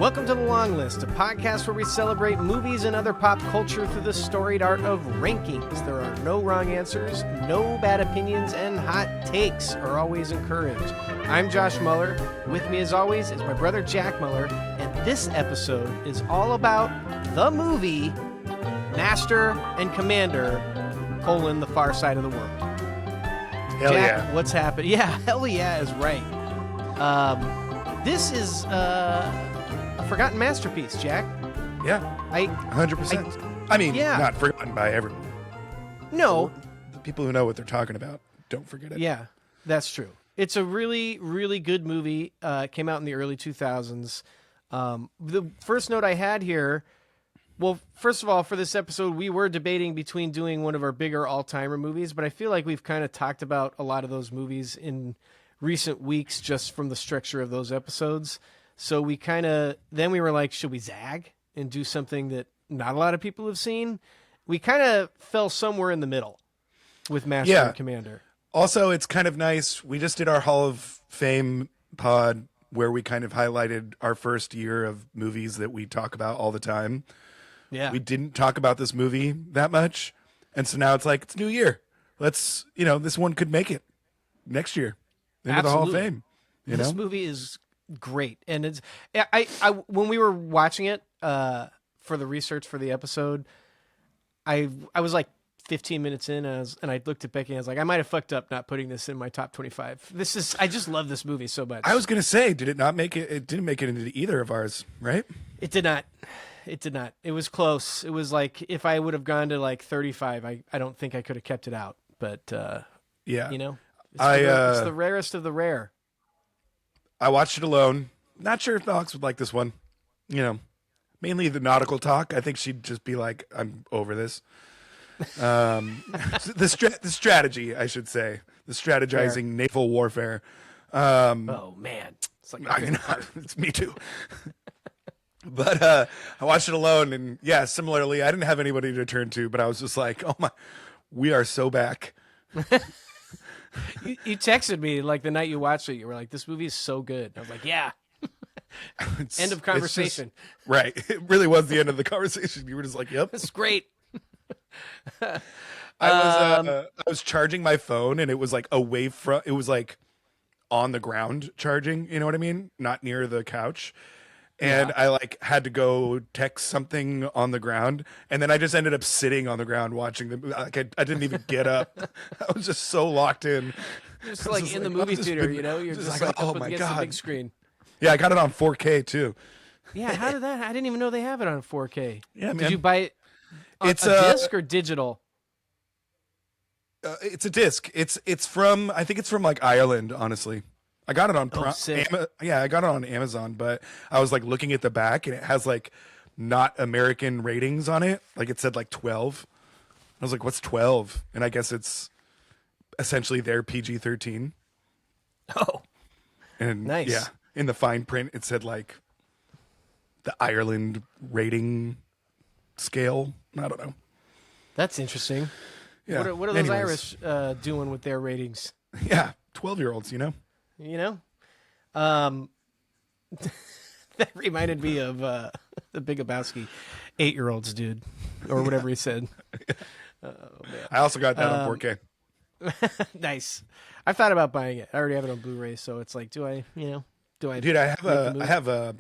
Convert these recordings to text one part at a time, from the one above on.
Welcome to The Longlist, a podcast where we celebrate movies and other pop culture through the storied art of rankings. There are no wrong answers, no bad opinions, and hot takes are always encouraged. I'm Josh Muller. With me, as always, is my brother Jack Muller, and this episode is all about the movie Master and Commander, The Far Side of the World. Hell Jack, yeah. what's happening? Yeah, hell yeah is right. This is a forgotten masterpiece, Jack. Yeah, 100%. I mean, yeah. not forgotten by everyone. No. The people who know what they're talking about don't forget it. Yeah, that's true. It's a really, really good movie. Came out in the early 2000s. The first note I had here, well, first of all, for this episode, we were debating between doing one of our bigger all-timer movies, but I feel like we've kind of talked about a lot of those movies in recent weeks just from the structure of those episodes. So we then we were like, should we zag and do something that not a lot of people have seen? We kind of fell somewhere in the middle with Master and Commander. Also, it's kind of nice. We just did our Hall of Fame pod where we kind of highlighted our first year of movies that we talk about all the time. Yeah. We didn't talk about this movie that much. And so now it's like, it's New Year. Let's, this one could make it next year into the Hall of Fame. This movie is great. And it's, I when we were watching it for the research for the episode, I was like 15 minutes in and I looked at Becky and I was like, I might have fucked up not putting this in my top 25. I just love this movie so much. I was going to say, did it not make it? It didn't make it into either of ours, right? It did not. It did not. It was close. It was like, if I would have gone to like 35, I don't think I could have kept it out. But, yeah, it's the rarest of the rare. I watched it alone. Not sure if Alex would like this one. Mainly the nautical talk. I think she'd just be like, I'm over this. The strategy, I should say. The strategizing naval warfare. Oh, man. It's like it's me too. But I watched it alone, and yeah, similarly, I didn't have anybody to turn to, but I was just like, oh my, we are so back. You texted me like the night you watched it. You were like, this movie is so good. I was like, yeah. End of conversation. Right. It really was the end of the conversation. You were just like, yep. It's great. I was charging my phone, and it was like away from, it was like on the ground charging, you know what I mean? Not near the couch. And I like had to go text something on the ground, and then I just ended up sitting on the ground watching the movie. Like I didn't even get up. I was just so locked in. Just like in the movie theater, you're just like oh up my against God. the big screen. Yeah, I got it on 4K too. Yeah, how did that? I didn't even know they have it on 4K. Yeah, man. Did you buy it? It's a disc or digital? It's a disc. It's from, I think it's from like Ireland, honestly. I got it on I got it on Amazon, but I was like looking at the back, and it has like not American ratings on it. Like it said like 12. I was like, what's 12? And I guess it's essentially their PG-13. Oh, and nice. Yeah, in the fine print, it said like the Ireland rating scale. I don't know. That's interesting. Yeah. What are those Irish doing with their ratings? Yeah, 12-year-olds, That reminded me of the Big Lebowski, 8-year-olds, dude, or whatever he said. Oh, man. I also got that on 4K. Nice. I thought about buying it. I already have it on Blu-ray, so it's like, do I? Dude, I have a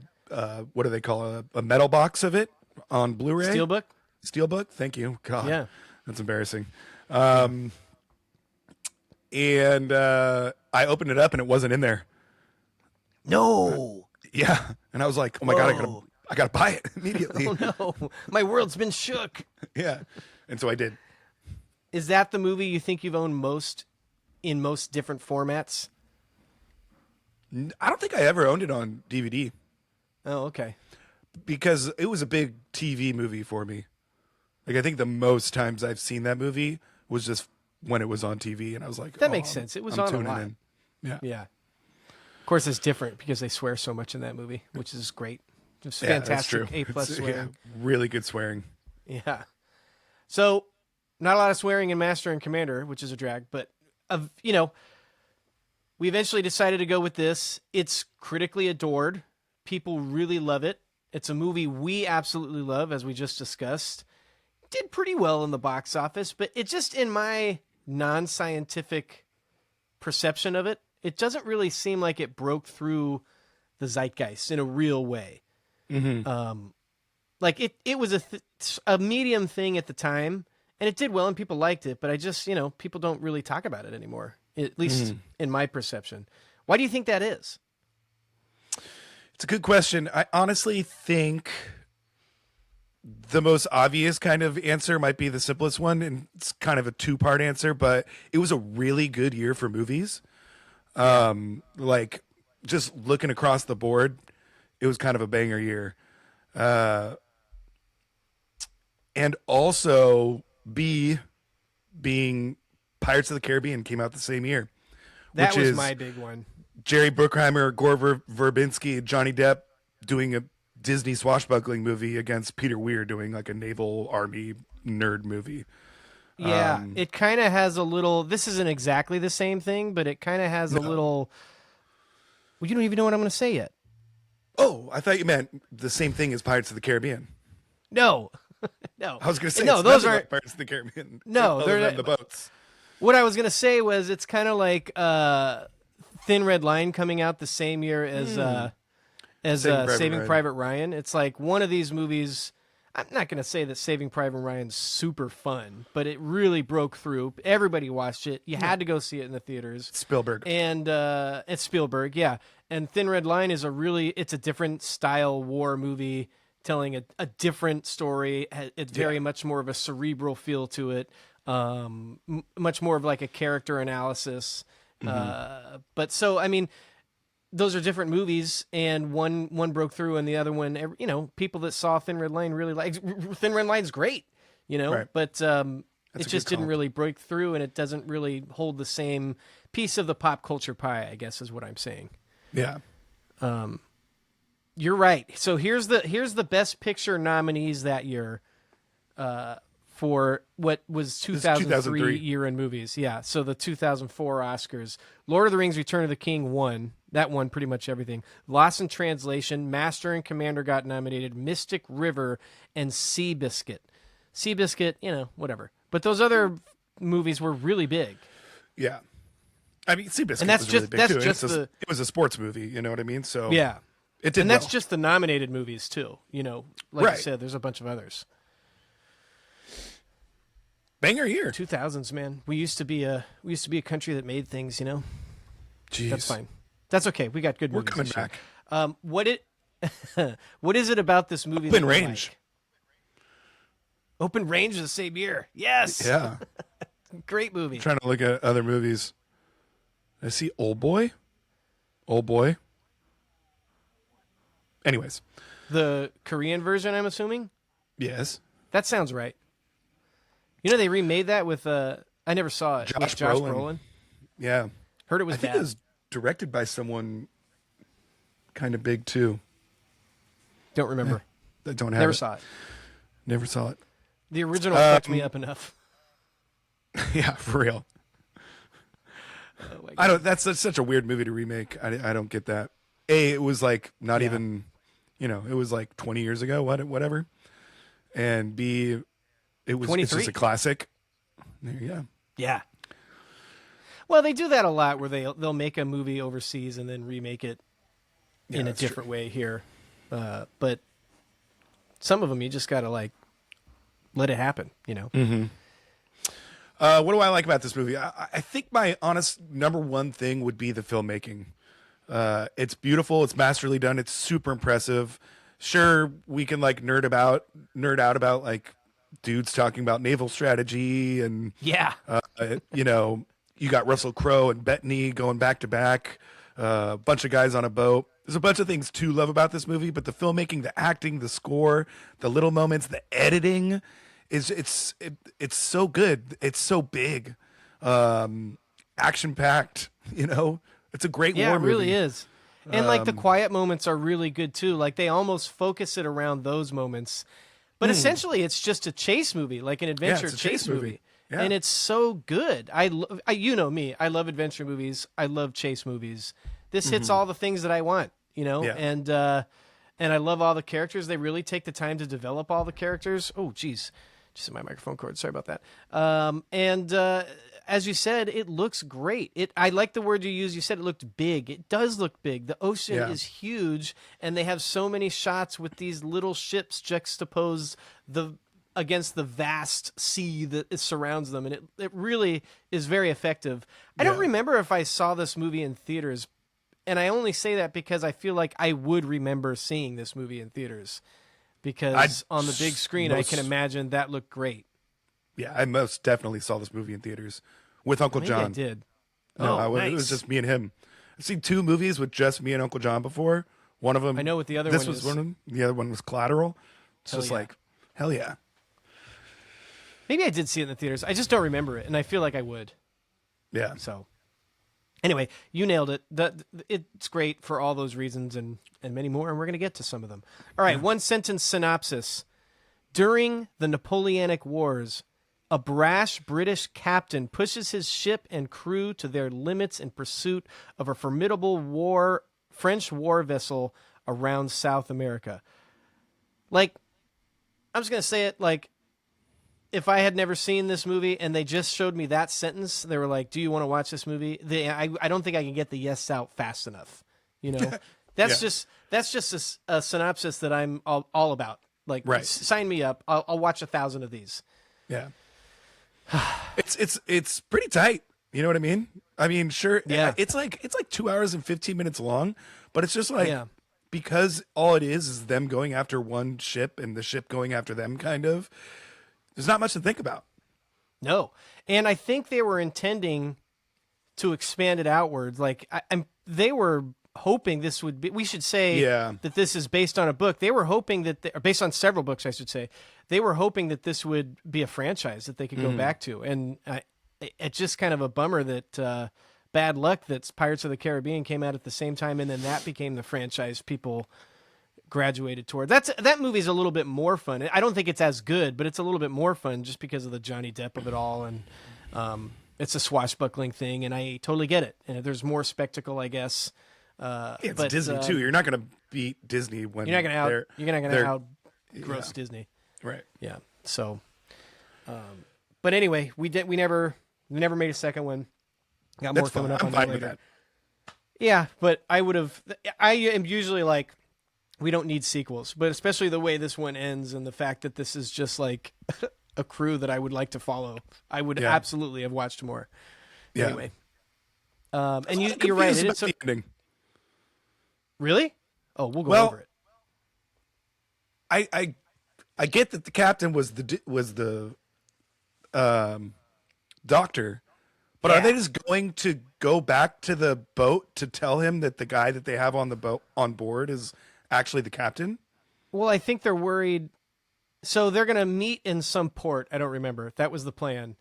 what do they call a metal box of it on Blu-ray? Steelbook. Thank you. God, yeah, that's embarrassing. And I opened it up, and it wasn't in there. No. Yeah, and I was like, oh my God, I gotta buy it immediately. Oh no, my world's been shook. Yeah, and so I did. Is that the movie you think you've owned most in most different formats? I don't think I ever owned it on DVD. Oh, okay. Because it was a big TV movie for me. Like I think the most times I've seen that movie was just when it was on TV, and I was like, that makes sense. It was on a lot. In. Yeah. Yeah. Of course, it's different because they swear so much in that movie, which is great. Just fantastic. A+ swearing. Yeah, really good swearing. Yeah. So, not a lot of swearing in Master and Commander, which is a drag, but we eventually decided to go with this. It's critically adored. People really love it. It's a movie we absolutely love, as we just discussed. Did pretty well in the box office, but it just, in my non-scientific perception of it, it doesn't really seem like it broke through the zeitgeist in a real way. Like it was a medium thing at the time, and it did well and people liked it, but I just, people don't really talk about it anymore, at least in my perception. Why do you think that is? It's a good question. I honestly think the most obvious kind of answer might be the simplest one, and it's kind of a two-part answer, but it was a really good year for movies. Like, just looking across the board, it was kind of a banger year. And also, being Pirates of the Caribbean came out the same year. That which was is my big one. Jerry Bruckheimer, Gore Verbinski, Johnny Depp doing a Disney swashbuckling movie against Peter Weir doing like a naval army nerd movie. Yeah, it kind of has a little. This isn't exactly the same thing, but it kind of has a little. Well, you don't even know what I'm going to say yet. Oh, I thought you meant the same thing as Pirates of the Caribbean. No, no. I was going to say no. Those aren't like Pirates of the Caribbean. No, other than the boats. What I was going to say was it's kind of like Thin Red Line coming out the same year as Saving Private Ryan. It's like one of these movies. I'm not going to say that Saving Private Ryan's super fun, but it really broke through. Everybody watched it. You had to go see it in the theaters. Spielberg. And it's Spielberg, yeah. And Thin Red Line is it's a different style war movie telling a different story. It's very much more of a cerebral feel to it. Much more of like a character analysis. But so, I mean, those are different movies, and one broke through, and the other one, people that saw Thin Red Line really like. Thin Red Line's great, Right. but it just didn't really break through, and it doesn't really hold the same piece of the pop culture pie, I guess is what I'm saying. Yeah. You're right. So here's the Best Picture nominees that year, for what was 2003 year in movies. Yeah. So the 2004 Oscars, Lord of the Rings: Return of the King won. That won pretty much everything. Lost in Translation, Master and Commander got nominated, Mystic River, and Seabiscuit. Seabiscuit, whatever. But those other movies were really big. Yeah. I mean, Seabiscuit and that's was just, really big that's too. Just It was a sports movie, you know what I mean? So yeah. It did and that's well. just the nominated movies too. Like I said, there's a bunch of others. Banger year. 2000s, man. We used to be a country that made things, Jeez. That's fine. That's okay. We got good movies. We're coming back. What is it about this movie? Open Range. Like? Open Range is the same year. Yes. Yeah. Great movie. I'm trying to look at other movies. I see Old Boy. Anyways. The Korean version, I'm assuming? Yes. That sounds right. They remade that with I never saw it. Josh Brolin. Yeah. Heard it was I think bad. it was directed by someone kind of big too. Don't remember. I don't have Never it. saw it. Never saw it. The original fucked me up enough. Yeah, for real. Oh my God. I don't. That's such a weird movie to remake. I don't get that. It was like not even, it was like 20 years ago. Whatever. And B, it's just a classic. There you go. Yeah. Well, they do that a lot, where they'll make a movie overseas and then remake it in a different way here. But some of them you just gotta let it happen. Mm-hmm. What do I like about this movie? I think my honest number one thing would be the filmmaking. It's beautiful. It's masterly done. It's super impressive. Sure, we can nerd out about like dudes talking about naval strategy and you got Russell Crowe and Bettany going back to back, a bunch of guys on a boat. There's a bunch of things to love about this movie, but the filmmaking, the acting, the score, the little moments, the editing it's so good. It's so big, action packed. It's a great war movie. It really is. And the quiet moments are really good too. Like they almost focus it around those moments. But essentially, it's just a chase movie, like an adventure chase movie. Yeah. And it's so good. You know me. I love adventure movies. I love chase movies. This hits all the things that I want, Yeah. And and I love all the characters. They really take the time to develop all the characters. Oh, geez. Just in my microphone cord. Sorry about that. As you said, it looks great. I like the word you used. You said it looked big. It does look big. The ocean is huge, and they have so many shots with these little ships juxtaposed against the vast sea that surrounds them, and it really is very effective. I don't remember if I saw this movie in theaters, and I only say that because I feel like I would remember seeing this movie in theaters. Because on the big screen, I can imagine that looked great. Yeah, I most definitely saw this movie in theaters with Uncle John. I did. Nice. It was just me and him. I've seen 2 movies with just me and Uncle John before. One of them, I know what the other this one was is. one of them. The other one was Collateral. It's Hell just yeah. like, hell yeah. Maybe I did see it in the theaters. I just don't remember it, and I feel like I would. Yeah. So, anyway, you nailed it. It's great for all those reasons and many more, and we're going to get to some of them. All right, one sentence synopsis. During the Napoleonic Wars, a brash British captain pushes his ship and crew to their limits in pursuit of a formidable French war vessel around South America. Like, I'm just going to say it, like, if I had never seen this movie and they just showed me that sentence, they were like, do you want to watch this movie? I don't think I can get the yes out fast enough. You know, that's just a synopsis that I'm all about. Like, sign me up. I'll watch 1,000 of these. Yeah. It's pretty tight. You know what I mean? I mean, sure. Yeah. It's like 2 hours and 15 minutes long, but it's just like, because all it is them going after one ship and the ship going after them, kind of. There's not much to think about. No. And I think they were intending to expand it outwards. Like, they were hoping this would be, we should say that this is based on a book. They were hoping that, or based on several books, I should say. They were hoping that this would be a franchise that they could go back to. And it's just kind of a bummer that bad luck that Pirates of the Caribbean came out at the same time, and then that became the franchise people graduated toward. That movie's a little bit more fun. I don't think it's as good, but it's a little bit more fun just because of the Johnny Depp of it all, and it's a swashbuckling thing, and I totally get it. And there's more spectacle, I guess. It's Disney too. You're not going to beat Disney when you're not going to out gross Disney, right? Yeah. So, but anyway, we never made a second one. Got more coming up on that later. Yeah, but I am usually like, we don't need sequels, but especially the way this one ends and the fact that this is just like a crew that I would like to follow. I would absolutely have watched more. Yeah. Anyway. And you're right. It's the ending. Really? Oh, we'll go over it. I get that the captain was the doctor, but are they just going to go back to the boat to tell him that the guy that they have on the boat on board is actually the captain? Well, I think they're worried. So they're going to meet in some port. I don't remember. That was the plan.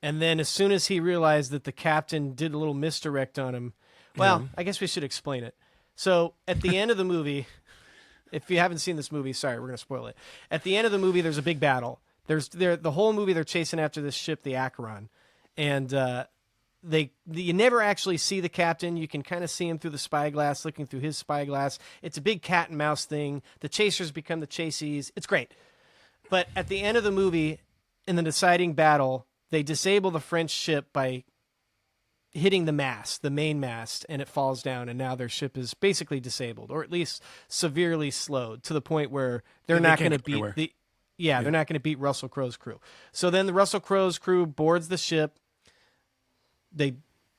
And then as soon as he realized that the captain did a little misdirect on him, well, I guess we should explain it. So at the end of the movie, if you haven't seen this movie, sorry, we're going to spoil it. At the end of the movie, there's a big battle. The whole movie, they're chasing after this ship, the Acheron. And you never actually see the captain. You can kind of see him through the spyglass, looking through his spyglass. It's a big cat and mouse thing. The chasers become the chasees. It's great. But at the end of the movie, in the deciding battle, they disable the French ship by hitting the mast, the main mast, and it falls down, and now their ship is basically disabled, or at least severely slowed, to the point where they're not going to beat they're not going to beat Russell Crowe's crew. So then the Russell Crowe's crew boards the ship. They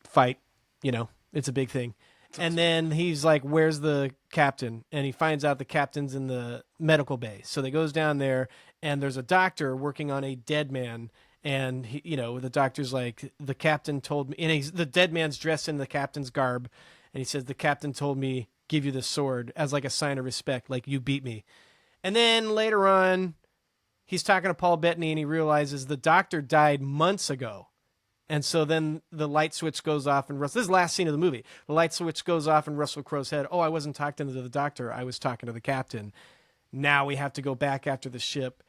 fight, it's a big thing. And then he's like, where's the captain? And he finds out the captain's in the medical bay. So they goes down there, and there's a doctor working on a dead man. And the doctor's like, the captain told me, and the dead man's dressed in the captain's garb. And he says, the captain told me, give you the sword as like a sign of respect. Like, you beat me. And then later on, he's talking to Paul Bettany, and he realizes the doctor died months ago. And so then the light switch goes off, and this is the last scene of the movie. The light switch goes off in Russell Crowe's head. Oh, I wasn't talking to the doctor. I was talking to the captain. Now we have to go back after the ship,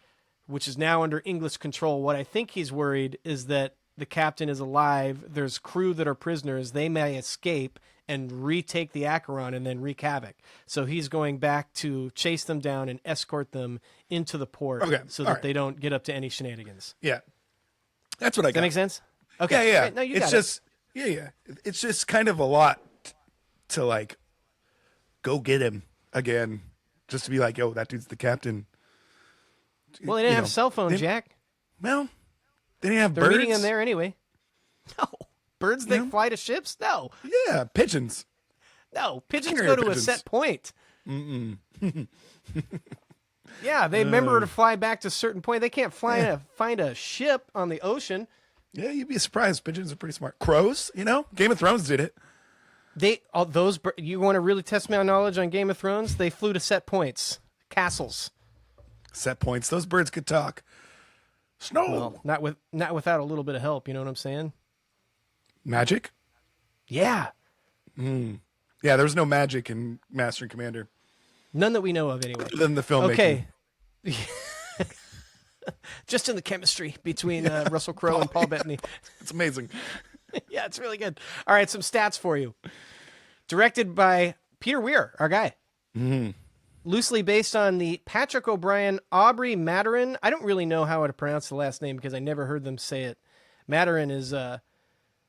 which is now under English control. What I think he's worried is that the captain is alive. There's crew that are prisoners. They may escape, and retake the Acheron and then wreak havoc. So he's going back to chase them down and escort them into the port so that they don't get up to any shenanigans. Yeah. That's what I got. Does that make sense? Okay. Yeah. Right, no, you it's got just, it. Yeah. It's just kind of a lot to like go get him again, just to be like, yo, that dude's the captain. Well, they didn't have cell phones, Jack. Well, they didn't have They're birds. meeting him there anyway. No. Birds that fly to ships? No. Yeah, pigeons. No. Pigeons Carrier go to pigeons. a set point. Yeah, they remember to fly back to a certain point. They can't find a ship on the ocean. Yeah, you'd be surprised. Pigeons are pretty smart. Crows, Game of Thrones did it. You want to really test my knowledge on Game of Thrones? They flew to set points, Set points. Those birds could talk. Snow. Well, not without a little bit of help. You know what I'm saying? Magic? Yeah. Yeah, there was no magic in Master and Commander. None that we know of, anyway. Other than the filmmaking. Okay. Just in the chemistry between Russell Crowe and Paul Bettany. It's amazing. Yeah, it's really good. All right, some stats for you. Directed by Peter Weir, our guy. Mm-hmm. Loosely based on the Patrick O'Brien, Aubrey Maturin. I don't really know how to pronounce the last name because I never heard them say it. Maturin is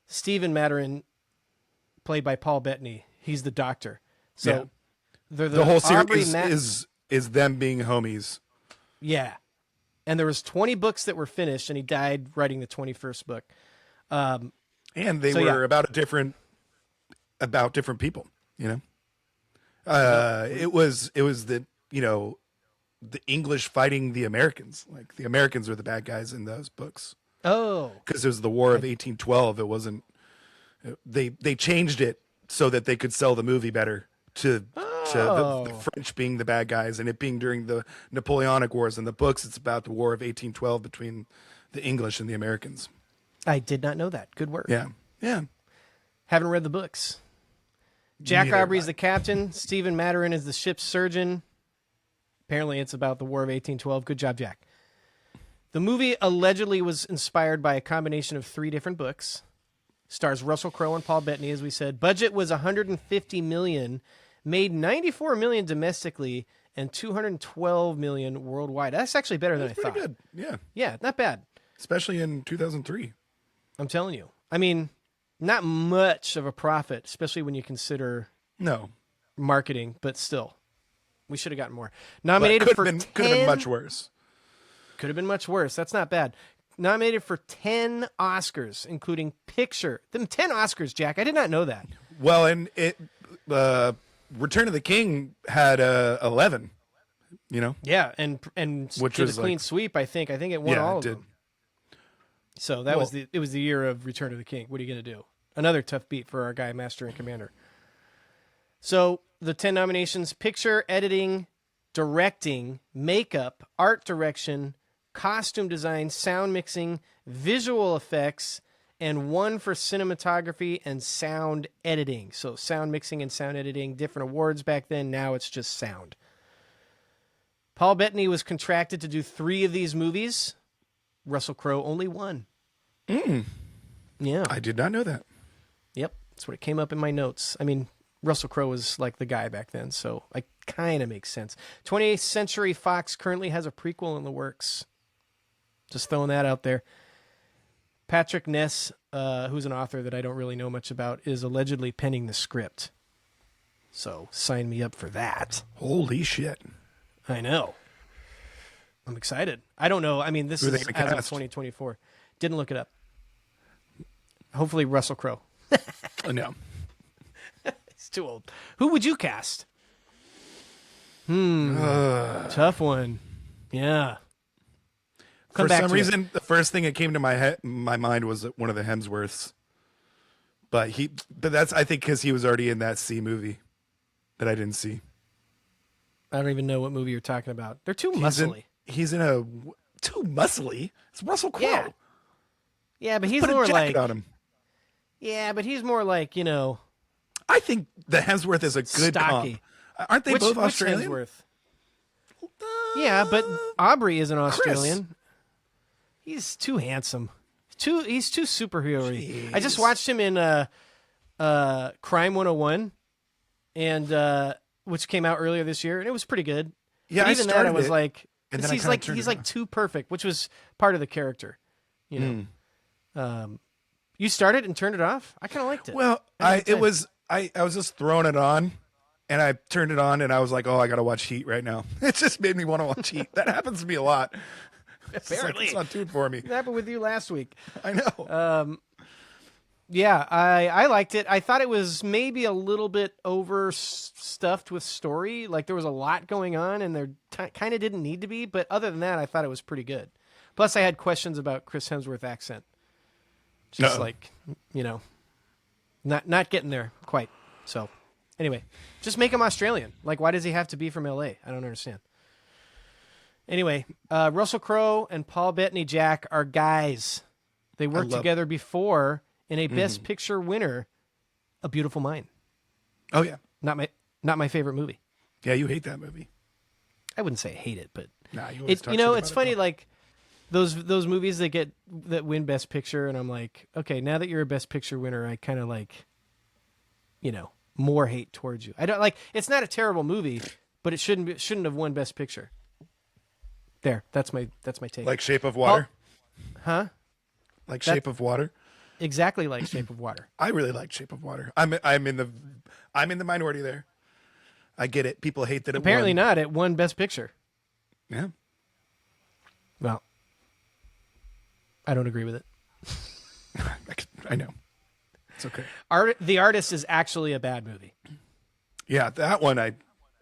Stephen Maturin, played by Paul Bettany. He's the doctor. So the whole series is them being homies. Yeah. And there was 20 books that were finished, and he died writing the 21st book. And they were about different people, It was the the English fighting the Americans. Like the Americans were the bad guys in those books. Oh, because it was the War of 1812. It wasn't. They changed it so that they could sell the movie better to the French being the bad guys, and it being during the Napoleonic Wars. In the books, it's about the War of 1812 between the English and the Americans. I did not know that. Good work. Yeah. Haven't read the books. Jack Aubrey is the captain. Stephen Maturin is the ship's surgeon. Apparently, it's about the War of 1812. Good job, Jack. The movie allegedly was inspired by a combination of 3 different books. Stars Russell Crowe and Paul Bettany, as we said. Budget was $150 million. Made $94 million domestically and $212 million worldwide. That's actually better than I thought. Pretty good. Yeah, not bad. Especially in 2003. I'm telling you. I mean, not much of a profit, especially when you consider marketing, but still. We should have gotten more. Nominated for 10... Could have been much worse. Could have been much worse. That's not bad. Nominated for 10 Oscars, including picture. 10 Oscars, Jack. I did not know that. Well, and Return of the King had 11. Yeah, and which did was a clean sweep. I think it won all of them. So that was the year of Return of the King. What are you going to do? Another tough beat for our guy, Master and Commander. So the 10 nominations: picture, editing, directing, makeup, art direction, costume design, sound mixing, visual effects, and 1 for cinematography and sound editing. So sound mixing and sound editing, different awards back then. Now it's just sound. Paul Bettany was contracted to do 3 of these movies. Russell Crowe only 1. Yeah. I did not know that. Yep. That's what it came up in my notes. I mean, Russell Crowe was like the guy back then, so it kind of makes sense. 20th Century Fox currently has a prequel in the works. Just throwing that out there. Patrick Ness, who's an author that I don't really know much about, is allegedly penning the script. So sign me up for that. Holy shit. I know. I'm excited. I don't know. I mean, this is as of 2024. Didn't look it up. Hopefully Russell Crowe. No. He's too old. Who would you cast? Tough one. Yeah. For some reason, the first thing that came to my mind was one of the Hemsworths. But that's, I think, because he was already in that C movie that I didn't see. I don't even know what movie you're talking about. They're too muscly. He's in a too muscly. It's Russell Crowe. Yeah, but he's put more a jacket on him. Yeah, but he's more like, I think the Hemsworth is a good stocky. Comp. Aren't they both Australian? Hemsworth? Yeah, but Aubrey is an Australian. Chris. He's too handsome. He's too superhero-y. I just watched him in Crime 101, and which came out earlier this year, and it was pretty good. Yeah, but even that, I was like, and then he's like too perfect, which was part of the character. You know, you started and turned it off. I kind of liked it. Well, I was just throwing it on, and I turned it on, and I was like, oh, I got to watch Heat right now. It just made me want to watch Heat. That happens to me a lot. Apparently, it's not tuned for me. It happened with you last week. I know. Yeah, I liked it. I thought it was maybe a little bit overstuffed with story. Like there was a lot going on, and there kind of didn't need to be. But other than that, I thought it was pretty good. Plus, I had questions about Chris Hemsworth's accent. Just like, you know, not getting there quite. So, anyway, just make him Australian. Like, why does he have to be from L.A.? I don't understand. Anyway, Russell Crowe and Paul Bettany Jack are guys. They worked together before in a Best Picture winner, A Beautiful Mind. Oh yeah, not my favorite movie. Yeah, you hate that movie. I wouldn't say I hate it, but nah, it's funny. Like those movies that win Best Picture, and I'm like, okay, now that you're a Best Picture winner, I kind of like, you know, more hate towards you. I don't like. It's not a terrible movie, but it shouldn't have won Best Picture. There, that's my take. Like Shape of Water, huh? Like Shape of Water. Exactly like Shape of Water. I really like Shape of Water. I'm in the minority there. I get it. People hate that it apparently won. not. It won Best Picture. Yeah. Well, I don't agree with it. I know. It's okay. The Artist is actually a bad movie. Yeah, that one I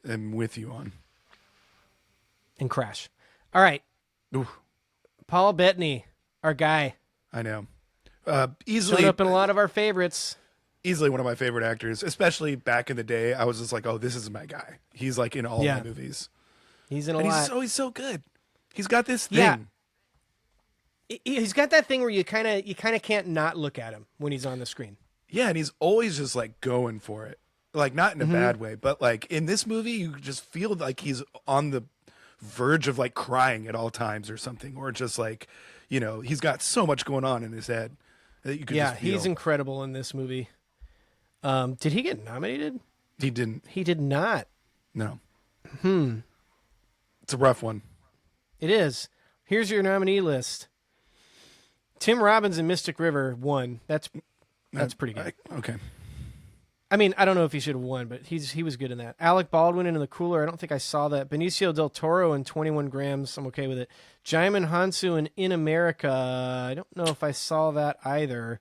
am with you on. And Crash. All right. Ooh. Paul Bettany, our guy. I know. Easily showed up in a lot of our favorites. Easily one of my favorite actors, especially back in the day. I was just like, oh, this is my guy. He's like in all my movies. He's in a lot. He's so good. He's got this thing. Yeah. He's got that thing where you kind of can't not look at him when he's on the screen. Yeah, and he's always just like going for it. Like not in a bad way, but like in this movie you just feel like he's on the verge of like crying at all times or something, or just like, you know, he's got so much going on in his head that you could just feel. He's incredible in this movie. Did he get nominated? He didn't. He did not. No. It's a rough one. It is. Here's your nominee list. Tim Robbins in Mystic River won. That's pretty good. Okay. I mean, I don't know if he should have won, but he was good in that. Alec Baldwin in The Cooler. I don't think I saw that. Benicio del Toro in 21 Grams. I'm okay with it. Jaimin Hansu in America. I don't know if I saw that either.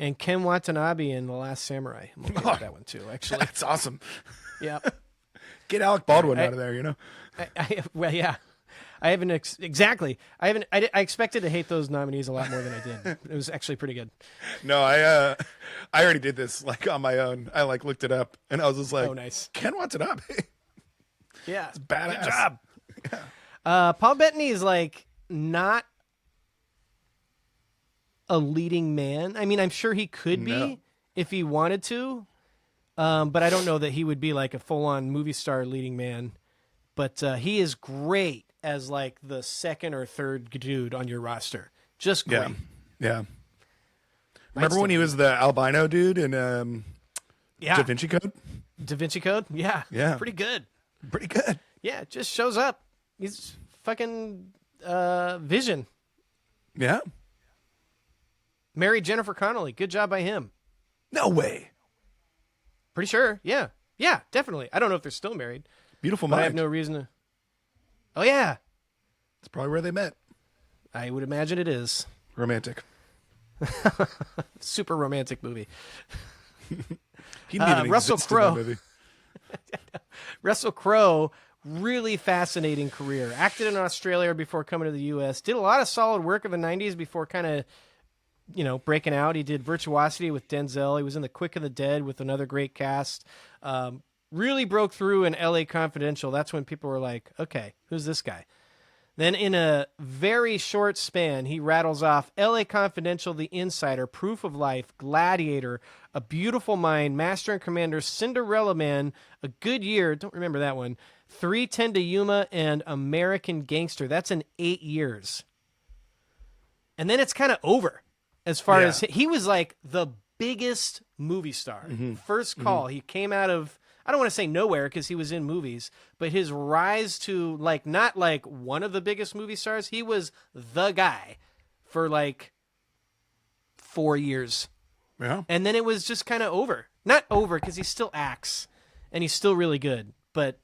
And Ken Watanabe in The Last Samurai. I'm okay with that one too, actually. That's awesome. Yeah. Get Alec Baldwin out of there, you know? Well, yeah. I haven't exactly. I expected to hate those nominees a lot more than I did. It was actually pretty good. No, I already did this like on my own. I like looked it up and I was just like, oh, nice. Ken Watanabe. Yeah, it's badass. Good job. Yeah. Paul Bettany is like not a leading man. I mean, I'm sure he could be if he wanted to, but I don't know that he would be like a full-on movie star leading man. But he is great as like the second or third dude on your roster. Just great. Yeah. Remember when he was the albino dude in Da Vinci Code? Da Vinci Code? Yeah. Yeah. Pretty good. Pretty good. Yeah, just shows up. He's fucking Vision. Yeah. Married Jennifer Connelly. Good job by him. No way. Pretty sure. Yeah. Yeah, definitely. I don't know if they're still married. Beautiful Mind. Mind. I have no reason to. Oh, yeah. It's probably where they met. I would imagine it is. Romantic. Super romantic movie. He didn't even Russell exist in that Crowe. movie. Russell Crowe, really fascinating career. Acted in Australia before coming to the U.S. Did a lot of solid work in the 90s before kind of, you know, breaking out. He did Virtuosity with Denzel. He was in The Quick and the Dead with another great cast. Really broke through in L.A. Confidential. That's when people were like, okay, who's this guy? Then in a very short span, he rattles off L.A. Confidential, The Insider, Proof of Life, Gladiator, A Beautiful Mind, Master and Commander, Cinderella Man, A Good Year, don't remember that one, 3:10 to Yuma, and American Gangster. That's in 8 years. And then it's kind of over as far as he was like the biggest movie star. First call. He came out of, I don't want to say nowhere because he was in movies, but his rise to like, not like one of the biggest movie stars. He was the guy for like 4 years. Yeah. And then it was just kind of over. Not over because he still acts and he's still really good. But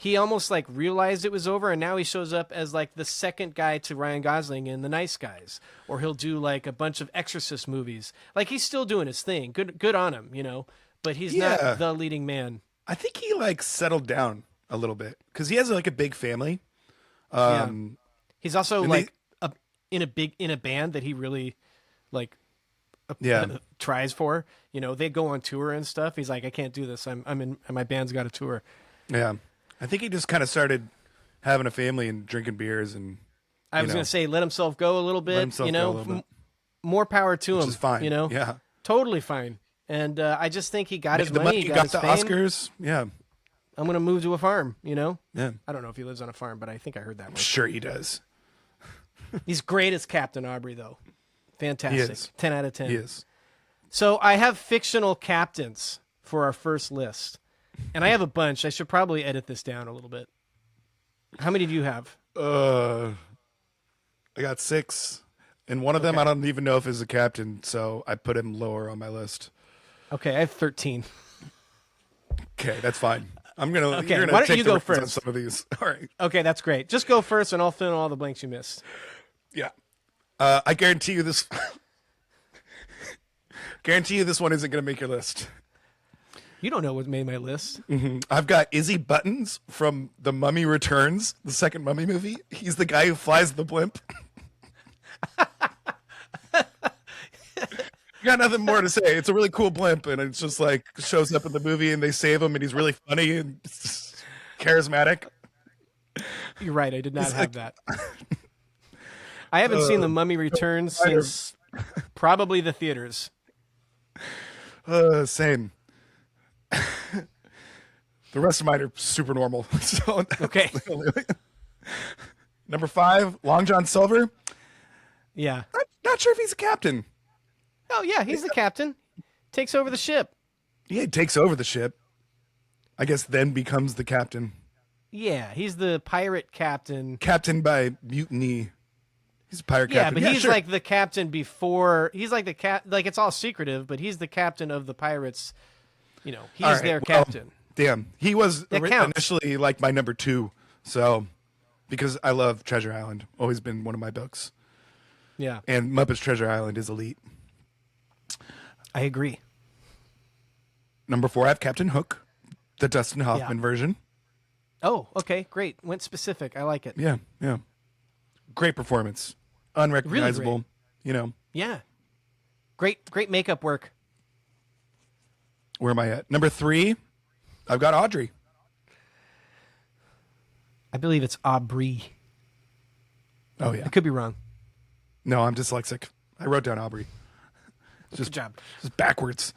he almost like realized it was over, and now he shows up as like the second guy to Ryan Gosling in The Nice Guys, or he'll do like a bunch of Exorcist movies. Like he's still doing his thing. Good on him, you know. But he's not the leading man. I think he like settled down a little bit because he has like a big family. He's also like in a band that he really like tries for. You know, they go on tour and stuff. He's like, I can't do this. I'm in, and my band's got a tour. Yeah. I think he just kind of started having a family and drinking beers, and I was going to say, let himself go a little bit, you know, more power to him. Which is fine. You know, yeah, totally fine. And I just think he got his the money, he got got his the fame. Oscars. Yeah, I'm going to move to a farm, you know? yeah. I don't know if he lives on a farm, but I think I heard that one. Sure he does. He's great as Captain Aubrey, though. Fantastic. He is. 10 out of 10. He is. So I have fictional captains for our first list. And I have a bunch. I should probably edit this down a little bit. How many do you have? I got 6, and one of them I don't even know if is a captain, so I put him lower on my list. Okay, I have 13. Okay, that's fine. I'm gonna. Okay, you're gonna why don't take you the go reins on first? some of these. All right. Okay, that's great. Just go first, and I'll fill in all the blanks you missed. Yeah. I guarantee you this. Guarantee you this one isn't gonna make your list. You don't know what made my list. I've got Izzy Buttons from The Mummy Returns, the second Mummy movie. He's the guy who flies the blimp. Got nothing more to say. It's a really cool blimp, and it's just like shows up in the movie, and they save him, and he's really funny and charismatic. You're right. I did not have that. I haven't seen The Mummy Returns since probably the theaters. Same. The rest of mine are super normal. So Okay. Number 5, Long John Silver. Yeah. Not sure if he's a captain. Oh, yeah. He's the captain. Takes over the ship. Yeah, he takes over the ship. I guess then becomes the captain. Yeah. He's the pirate captain. Captain by mutiny. He's a pirate Yeah, captain. but he's sure. like the captain before. He's like the like it's all secretive, but he's the captain of the pirates. You know, he's All right, their well, captain. Damn. He was That counts. initially like my number 2. So, because I love Treasure Island. Always been one of my books. Yeah. And Muppets Treasure Island is elite. I agree. Number 4, I have Captain Hook, the Dustin Hoffman version. Oh, okay. Great. Went specific. I like it. Yeah, yeah. Great performance. Unrecognizable, Really you know. Yeah. Great makeup work. Where am I at? Number 3, I've got Audrey. I believe it's Aubrey. Oh, yeah. I could be wrong. No, I'm dyslexic. I wrote down Aubrey. Good job. Just backwards.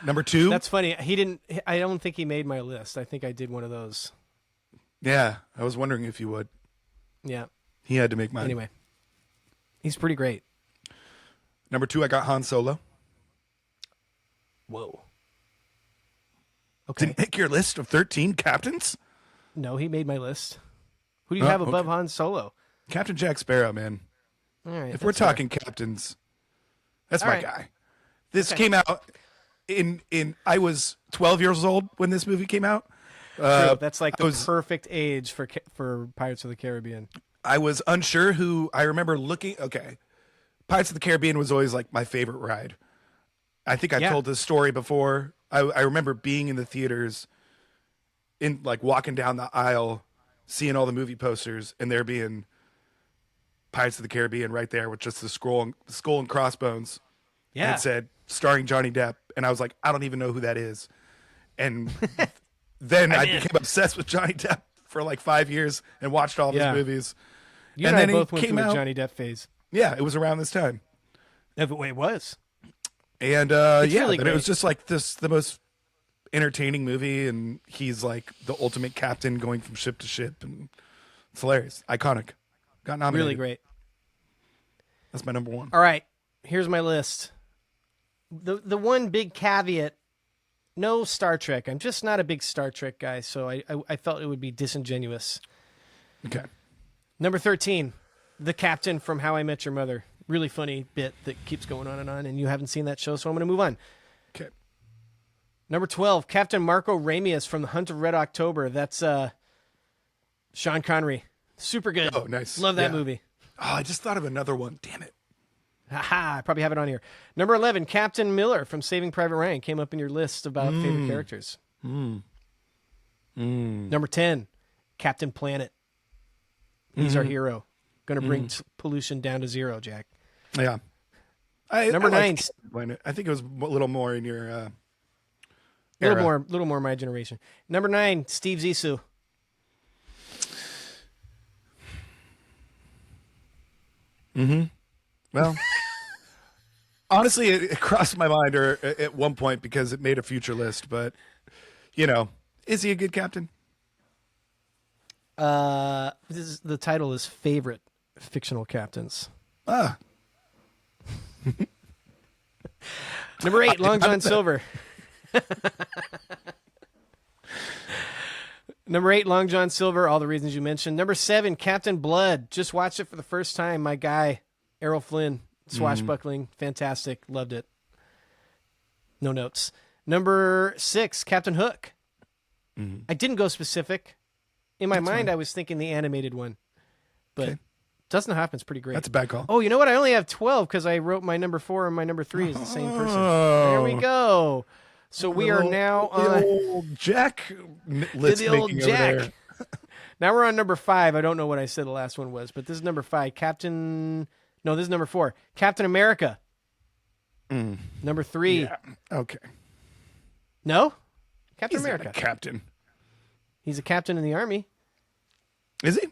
Number 2. That's funny. I don't think he made my list. I think I did one of those. Yeah, I was wondering if you would. Yeah. He had to make mine. Anyway. He's pretty great. Number 2, I got Han Solo. Whoa. Okay. Didn't make your list of 13 captains? No, he made my list. Who do you have above Han Solo? Captain Jack Sparrow, man. All right. If we're talking captains, that's All my right. guy. This came out in I was 12 years old when this movie came out. True. That's like the perfect age for Pirates of the Caribbean. I was unsure who. I remember looking. Okay, Pirates of the Caribbean was always like my favorite ride. I think I told this story before. I remember being in the theaters, in like walking down the aisle, seeing all the movie posters, and there being Pirates of the Caribbean right there with just the skull and crossbones. Yeah. And it said starring Johnny Depp, and I was like, I don't even know who that is. And then I became obsessed with Johnny Depp for like 5 years and watched all of his movies. You and and I then both he went came through a out. Johnny Depp phase. Yeah, it was around this time. It was. And really then great. it was just like the most entertaining movie, and he's like the ultimate captain going from ship to ship, and it's hilarious, iconic. Got nominated. Really great. That's my number 1. All right. here's my list. The one big caveat, no Star Trek. I'm just not a big Star Trek guy, so I felt it would be disingenuous. Okay. Number 13, the captain from How I Met Your Mother. Really funny bit that keeps going on, and you haven't seen that show, so I'm going to move on. Okay. Number 12, Captain Marco Ramius from The Hunt of Red October. That's Sean Connery. Super good. Oh, nice. Love that movie. Oh, I just thought of another one. Damn it. Haha, I probably have it on here. Number 11, Captain Miller from Saving Private Ryan came up in your list about favorite characters. Number 10, Captain Planet. He's our hero. Going to bring pollution down to zero, Jack. Yeah. Number 9. I think it was a little more in your A era. little more my generation. Number 9, Steve Zissou. Well, honestly, it crossed my mind at one point because it made a future list. But, is he a good captain? The title is Favorite Fictional Captains. Ah. Number 8, Long John Silver. Number 8, Long John Silver, all the reasons you mentioned. Number 7, Captain Blood. Just watched it for the first time. My guy, Errol Flynn, swashbuckling, fantastic, loved it. No notes. Number 6, Captain Hook. I didn't go specific. In my mind, I was thinking the animated one. But Dustin Hoffman's pretty great. That's a bad call. Oh, you know what? I only have 12 because I wrote my number 4 and my number 3 is the same person. There we go. So we are now on... The old Jack list the old making Jack. over there. Now we're on number 5. I don't know what I said the last one was, but this is number 5. No, this is number 4. Captain America. Number 3. Yeah. Okay. No? Captain He's not America. a captain. He's a captain in the Army. Is he?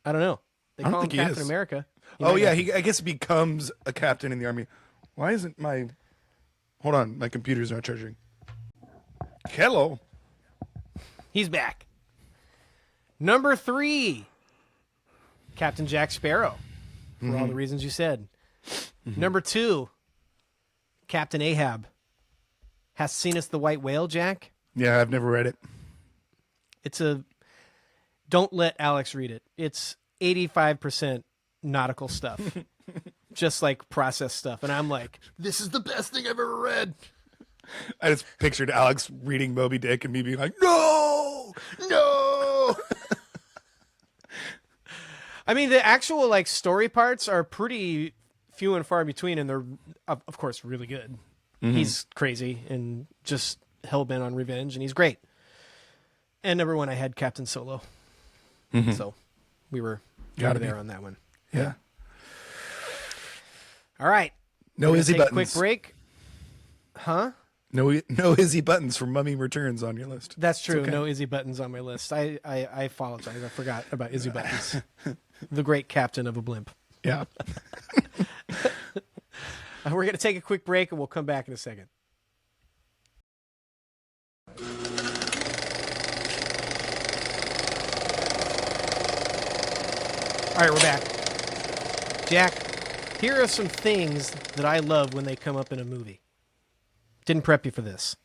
I don't know. They I don't call him think he Captain is. America. Oh, yeah. I guess becomes a captain in the Army. Why isn't my... Hold on. My computer's not charging. Hello. He's back. Number 3. Captain Jack Sparrow. For all the reasons you said. Number 2. Captain Ahab. Hast seen us the White Whale, Jack? Yeah, I've never read it. It's a... Don't let Alex read it. It's 85% nautical stuff. Just like process stuff. And I'm like, this is the best thing I've ever read. I just pictured Alex reading Moby Dick and me being like, no, no. I mean, the actual like story parts are pretty few and far between, and they're of course really good. He's crazy and just hell-bent on revenge, and he's great. And number 1, I had Captain Solo. So we were there on that one. Yeah. All right. No We're Izzy gonna take buttons. a quick break. Huh? No Izzy buttons for Mummy Returns on your list. That's true. Okay. No Izzy Buttons on my list. I apologize. I forgot about Izzy Buttons. The great captain of a blimp. Yeah. We're going to take a quick break, and we'll come back in a second. All right, we're back. Jack, here are some things that I love when they come up in a movie. Didn't prep you for this.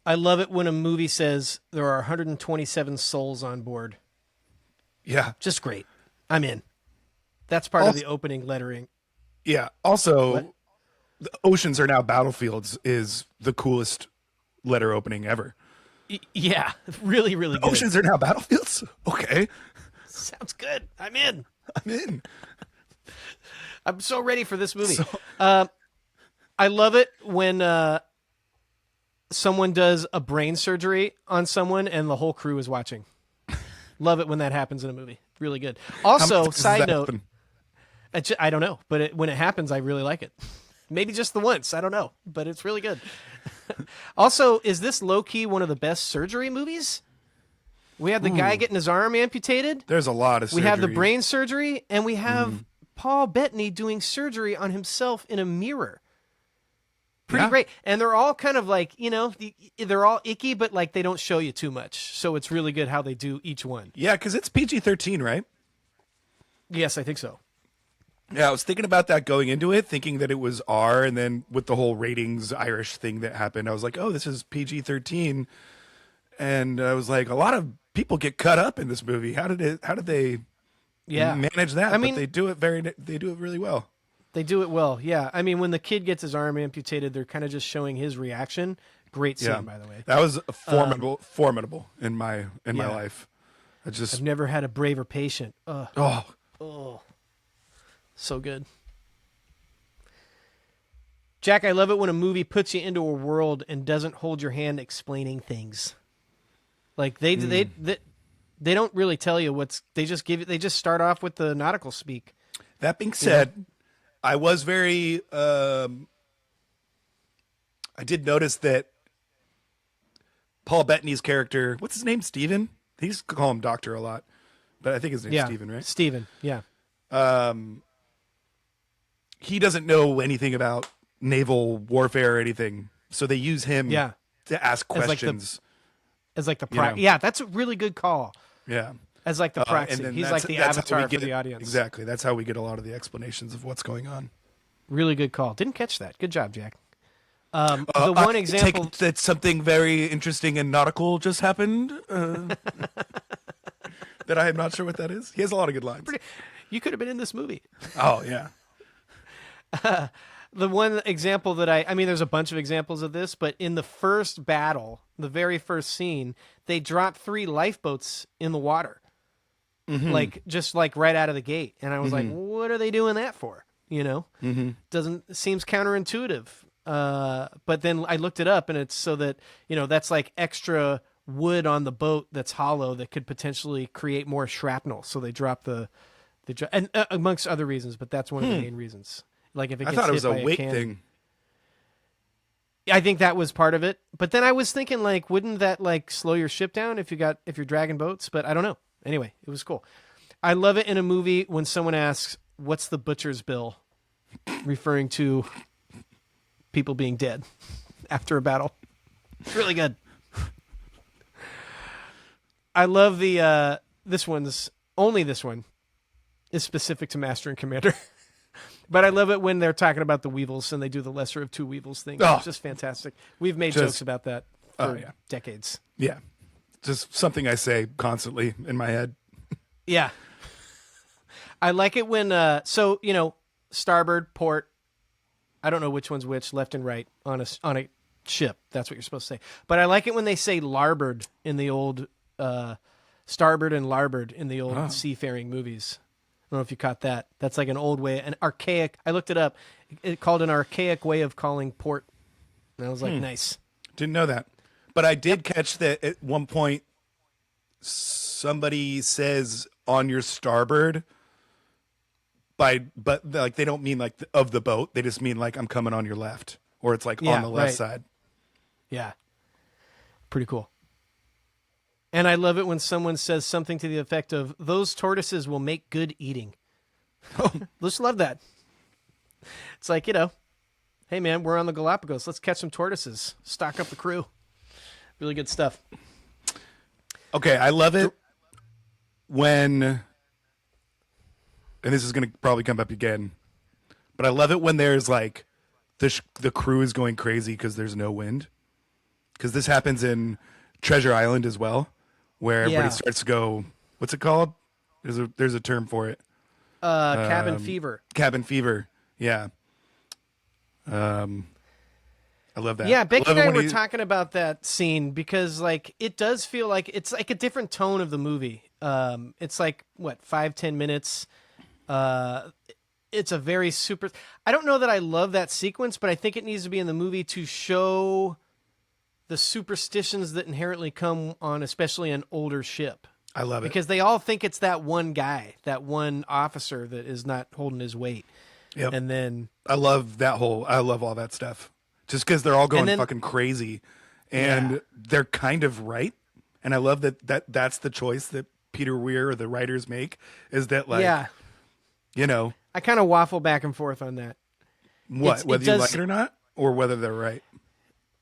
I love it when a movie says there are 127 souls on board. Yeah. Just great. I'm in. That's part of the opening lettering. Yeah. Also, the oceans are now battlefields is the coolest letter opening ever. Yeah, really, really good. Oceans are now battlefields? Okay. Sounds good. I'm in. I'm in. I'm so ready for this movie. I love it when someone does a brain surgery on someone and the whole crew is watching. Love it when that happens in a movie. Really good. Also, side note, I don't know, but when it happens, I really like it. Maybe just the once. I don't know, but it's really good. Also, is this low-key one of the best surgery movies? We have the guy getting his arm amputated. There's a lot of surgery. We have the brain surgery, and we have Paul Bettany doing surgery on himself in a mirror. Pretty great. And they're all kind of like, they're all icky, but like they don't show you too much. So it's really good how they do each one. Yeah, because it's PG-13, right? Yes, I think so. Yeah, I was thinking about that going into it, thinking that it was R, and then with the whole ratings Irish thing that happened, I was like, oh, this is PG-13, and I was like, a lot of people get cut up in this movie. How did they Yeah. manage that? I But mean, they do it really well. they do it well. Yeah. I mean, when the kid gets his arm amputated, they're kind of just showing his reaction. Great scene, Yeah, by the way. that was formidable in my Yeah. life. I just I've never had a braver patient. Ugh. oh Oh, so good. Jack, I love it when a movie puts you into a world and doesn't hold your hand explaining things. Like they don't really tell you what's. They just give it. They just start off with the nautical speak. That being said, I was very. I did notice that Paul Bettany's character, what's his name, Steven? He used to call him Doctor a lot, but I think his name's Steven, right? Steven, yeah. He doesn't know anything about naval warfare or anything, so they use him Yeah. to ask As like the- questions. As like the You know. yeah, that's a really good call. Yeah. As like the proxy, And then he's like the that's how we avatar for get the it. audience. Exactly. That's how we get a lot of the explanations of what's going on. Really good call. Didn't catch that. Good job, Jack. The one example Take it that something very interesting and nautical just happened. That I am not sure what that is. He has a lot of good lines. you could have been in this movie. Oh yeah. The one example that I mean, there's a bunch of examples of this, but in the first battle, the very first scene, they drop 3 lifeboats in the water, like just like right out of the gate, and I was like, what are they doing that for? You know, seems counterintuitive. But then I looked it up, and it's so that that's like extra wood on the boat that's hollow that could potentially create more shrapnel. So they drop and amongst other reasons, but that's one of the main reasons. Like if it I gets thought it was hit by a weight cannon. thing. I think that was part of it. But then I was thinking, like, wouldn't that like slow your ship down if you're dragging boats? But I don't know. Anyway, it was cool. I love it in a movie when someone asks, "What's the butcher's bill?" referring to people being dead after a battle. It's really good. I love the this one is specific to Master and Commander. But I love it when they're talking about the Weevils and they do the lesser of 2 Weevils thing. Oh. It's just fantastic. We've made jokes about that for decades. Yeah. Just something I say constantly in my head. Yeah. I like it when starboard, port. I don't know which one's which, left and right on a ship. That's what you're supposed to say. But I like it when they say larboard in the old starboard and larboard in the old seafaring movies. I don't know if you caught that. That's like an old way, an archaic. I looked it up. It called an archaic way of calling port. And I was like, nice. Didn't know that. But I did catch that at one point somebody says on your starboard but like they don't mean like of the boat. They just mean like I'm coming on your left, or it's like on the left side. Yeah. Pretty cool. And I love it when someone says something to the effect of, "Those tortoises will make good eating." Just love that. It's like, hey man, we're on the Galapagos. Let's catch some tortoises. Stock up the crew. Really good stuff. Okay, I love it when, and this is going to probably come up again, but I love it when there's like the crew is going crazy because there's no wind. Because this happens in Treasure Island as well, where everybody starts to go, what's it called? There's a term for it. Cabin fever. Cabin fever. Yeah. I love that. Yeah, Becky and I were talking about that scene because, like, it does feel like it's like a different tone of the movie. It's like, what, 5-10 minutes? It's a very super... I don't know that I love that sequence, but I think it needs to be in the movie to show the superstitions that inherently come on, especially an older ship. I love it. Because they all think it's that one guy, that one officer that is not holding his weight. Yep. And then... I love all that stuff. Just because they're all going fucking crazy. And they're kind of right. And I love that's the choice that Peter Weir or the writers make, is that, like, I kind of waffle back and forth on that. Whether you like it or not, or whether they're right.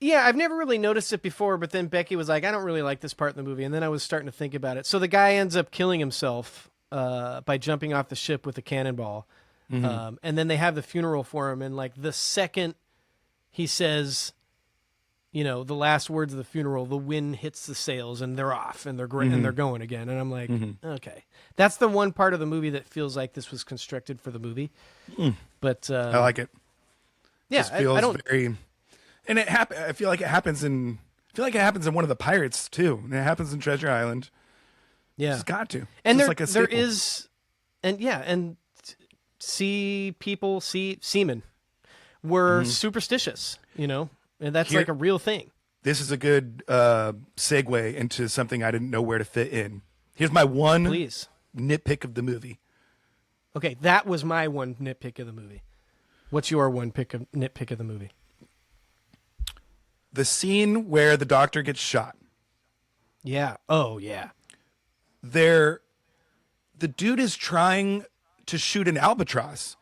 Yeah, I've never really noticed it before, but then Becky was like, I don't really like this part in the movie. And then I was starting to think about it. So the guy ends up killing himself by jumping off the ship with a cannonball. And then they have the funeral for him, and like the second he says, the last words of the funeral, the wind hits the sails and they're off and and they're going again. And I'm like, okay, that's the one part of the movie that feels like this was constructed for the movie. But I like it. Yeah, Just feels I don't. very, and I feel like it happens in. I feel like it happens in one of the Pirates too, and it happens in Treasure Island. Yeah, It's got to. and It's there like a there staple. is, and seamen were superstitious, and that's Here- like a real thing. This is a good segue into something I didn't know where to fit in. Here's my one Please. nitpick of the movie. Okay, that was my one nitpick of the movie. What's your one nitpick of the movie? The scene where the doctor gets shot. Yeah. Oh, yeah. The dude is trying to shoot an albatross,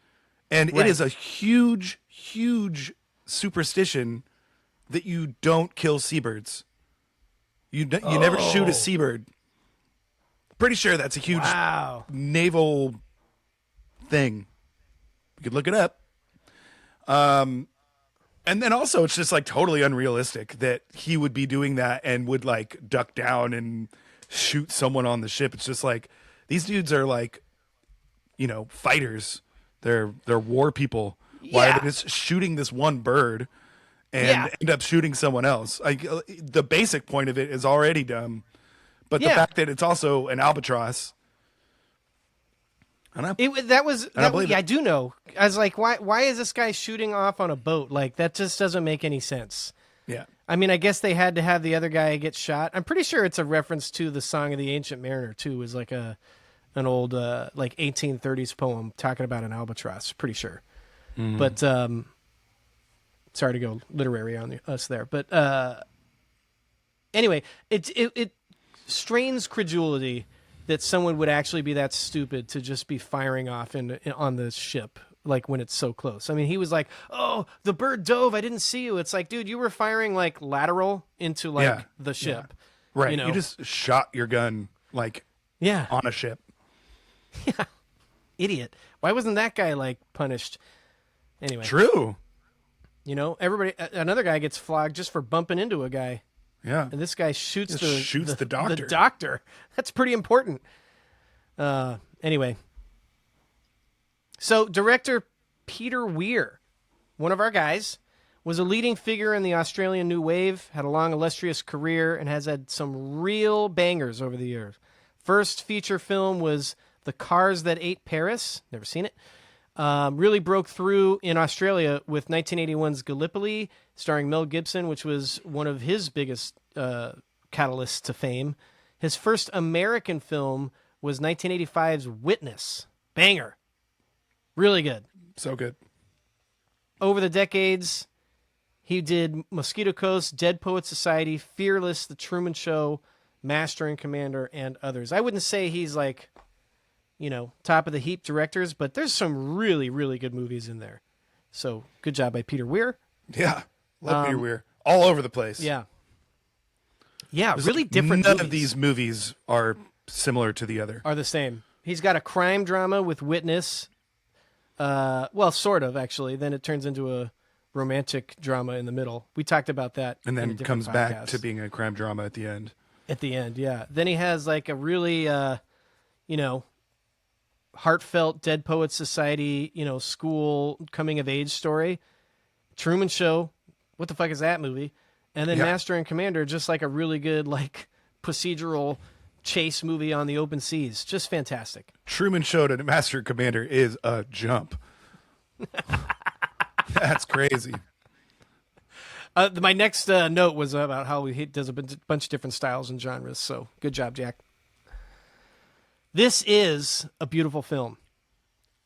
and Right. it is a huge, huge superstition that you don't kill seabirds. You never shoot a seabird. Pretty sure that's a huge Wow. naval thing. You could look it up. And then also it's just like totally unrealistic that he would be doing that and would like duck down and shoot someone on the ship. It's just like these dudes are like, fighters. They're war people. Why are they just shooting this one bird and end up shooting someone else? Like the basic point of it is already dumb, but the fact that it's also an albatross. I don't know. I do know. I was like, why is this guy shooting off on a boat? Like, that just doesn't make any sense. Yeah. I mean, I guess they had to have the other guy get shot. I'm pretty sure it's a reference to the Song of the Ancient Mariner too. Is like an old like 1830s poem talking about an albatross. Pretty sure. But sorry to go literary on us there, but anyway, it strains credulity that someone would actually be that stupid to just be firing off on the ship, like when it's so close. I mean, he was like, "Oh, the bird dove. I didn't see you." It's like, dude, you were firing like lateral into like the ship. Right. You know? You just shot your gun like on a ship. Yeah. Idiot. Why wasn't that guy like punished? Anyway. True. Another guy gets flogged just for bumping into a guy. Yeah. And this guy shoots the doctor. The doctor. That's pretty important. Anyway. So director Peter Weir, one of our guys, was a leading figure in the Australian New Wave, had a long illustrious career, and has had some real bangers over the years. First feature film was The Cars That Ate Paris. Never seen it. Really broke through in Australia with 1981's Gallipoli, starring Mel Gibson, which was one of his biggest catalysts to fame. His first American film was 1985's Witness. Banger. Really good. So good. Over the decades, he did Mosquito Coast, Dead Poets Society, Fearless, The Truman Show, Master and Commander, and others. I wouldn't say he's like, top of the heap directors, but there's some really, really good movies in there. So good job by Peter Weir. Yeah. Love Peter Weir. All over the place. Yeah. Yeah, really different None movies of these movies are similar to the other. are the same. He's got a crime drama with Witness. Well, sort of, actually. Then it turns into a romantic drama in the middle. We talked about that. And in a then different comes back podcast. to being a crime drama at the end. At the end, yeah. Then he has like a really, heartfelt Dead Poets Society, school coming of age story. Truman Show. What the fuck is that movie? And then Master and Commander, just like a really good like procedural chase movie on the open seas. Just fantastic. Truman Show to Master and Commander is a jump. That's crazy. My next note was about how he does a bunch of different styles and genres. So good job, Jack. This is a beautiful film.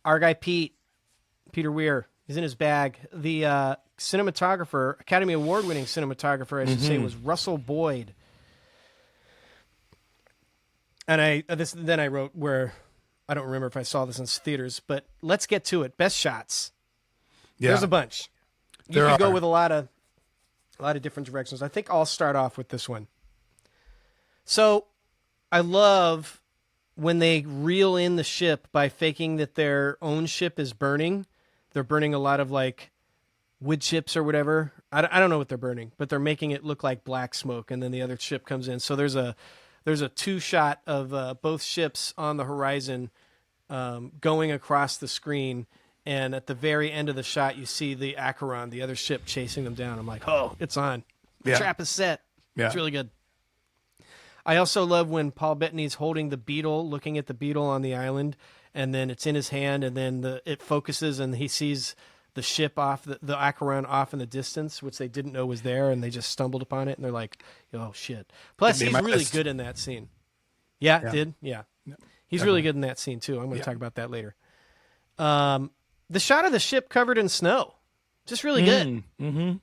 Our guy Peter Weir, he's in his bag. The cinematographer, Academy Award-winning cinematographer, I should say, was Russell Boyd. And I wrote where I don't remember if I saw this in theaters, but let's get to it. Best shots. Yeah. There's a bunch. You could go with a lot of different directions. I think I'll start off with this one. So I love when they reel in the ship by faking that their own ship is burning. They're burning a lot of like wood chips or whatever. I don't know what they're burning, but they're making it look like black smoke, and then the other ship comes in. So there's a two shot of both ships on the horizon going across the screen, and at the very end of the shot, you see the Acheron, the other ship, chasing them down. I'm like, oh, it's on. The trap is set. Yeah. It's really good. I also love when Paul Bettany's holding the beetle, looking at the beetle on the island, and then it's in his hand, and then it focuses, and he sees the ship off, the Acheron off in the distance, which they didn't know was there, and they just stumbled upon it, and they're like, oh, shit. Plus, he's really good in that scene. Yeah, it did? Yeah. He's really good in that scene, too. I'm going to talk about that later. The shot of the ship covered in snow, just really good. Mm-hmm.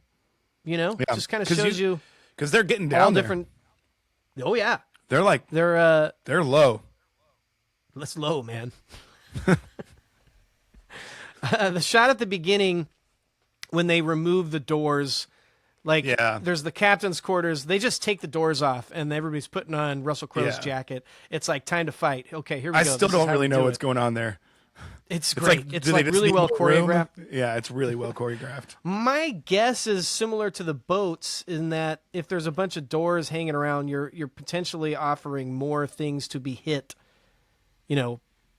You know, just kind of shows you. Because they're getting down all there. different. Oh, yeah. They're like, they're low. That's low, man. The shot at the beginning when they remove the doors, like there's the captain's quarters. They just take the doors off, and everybody's putting on Russell Crowe's jacket. It's like time to fight. Okay, here we go. I still don't really know what's going on there. It's great. It's like really well choreographed. Yeah, it's really well choreographed. My guess is similar to the boats in that if there's a bunch of doors hanging around, you're potentially offering more things to be hit,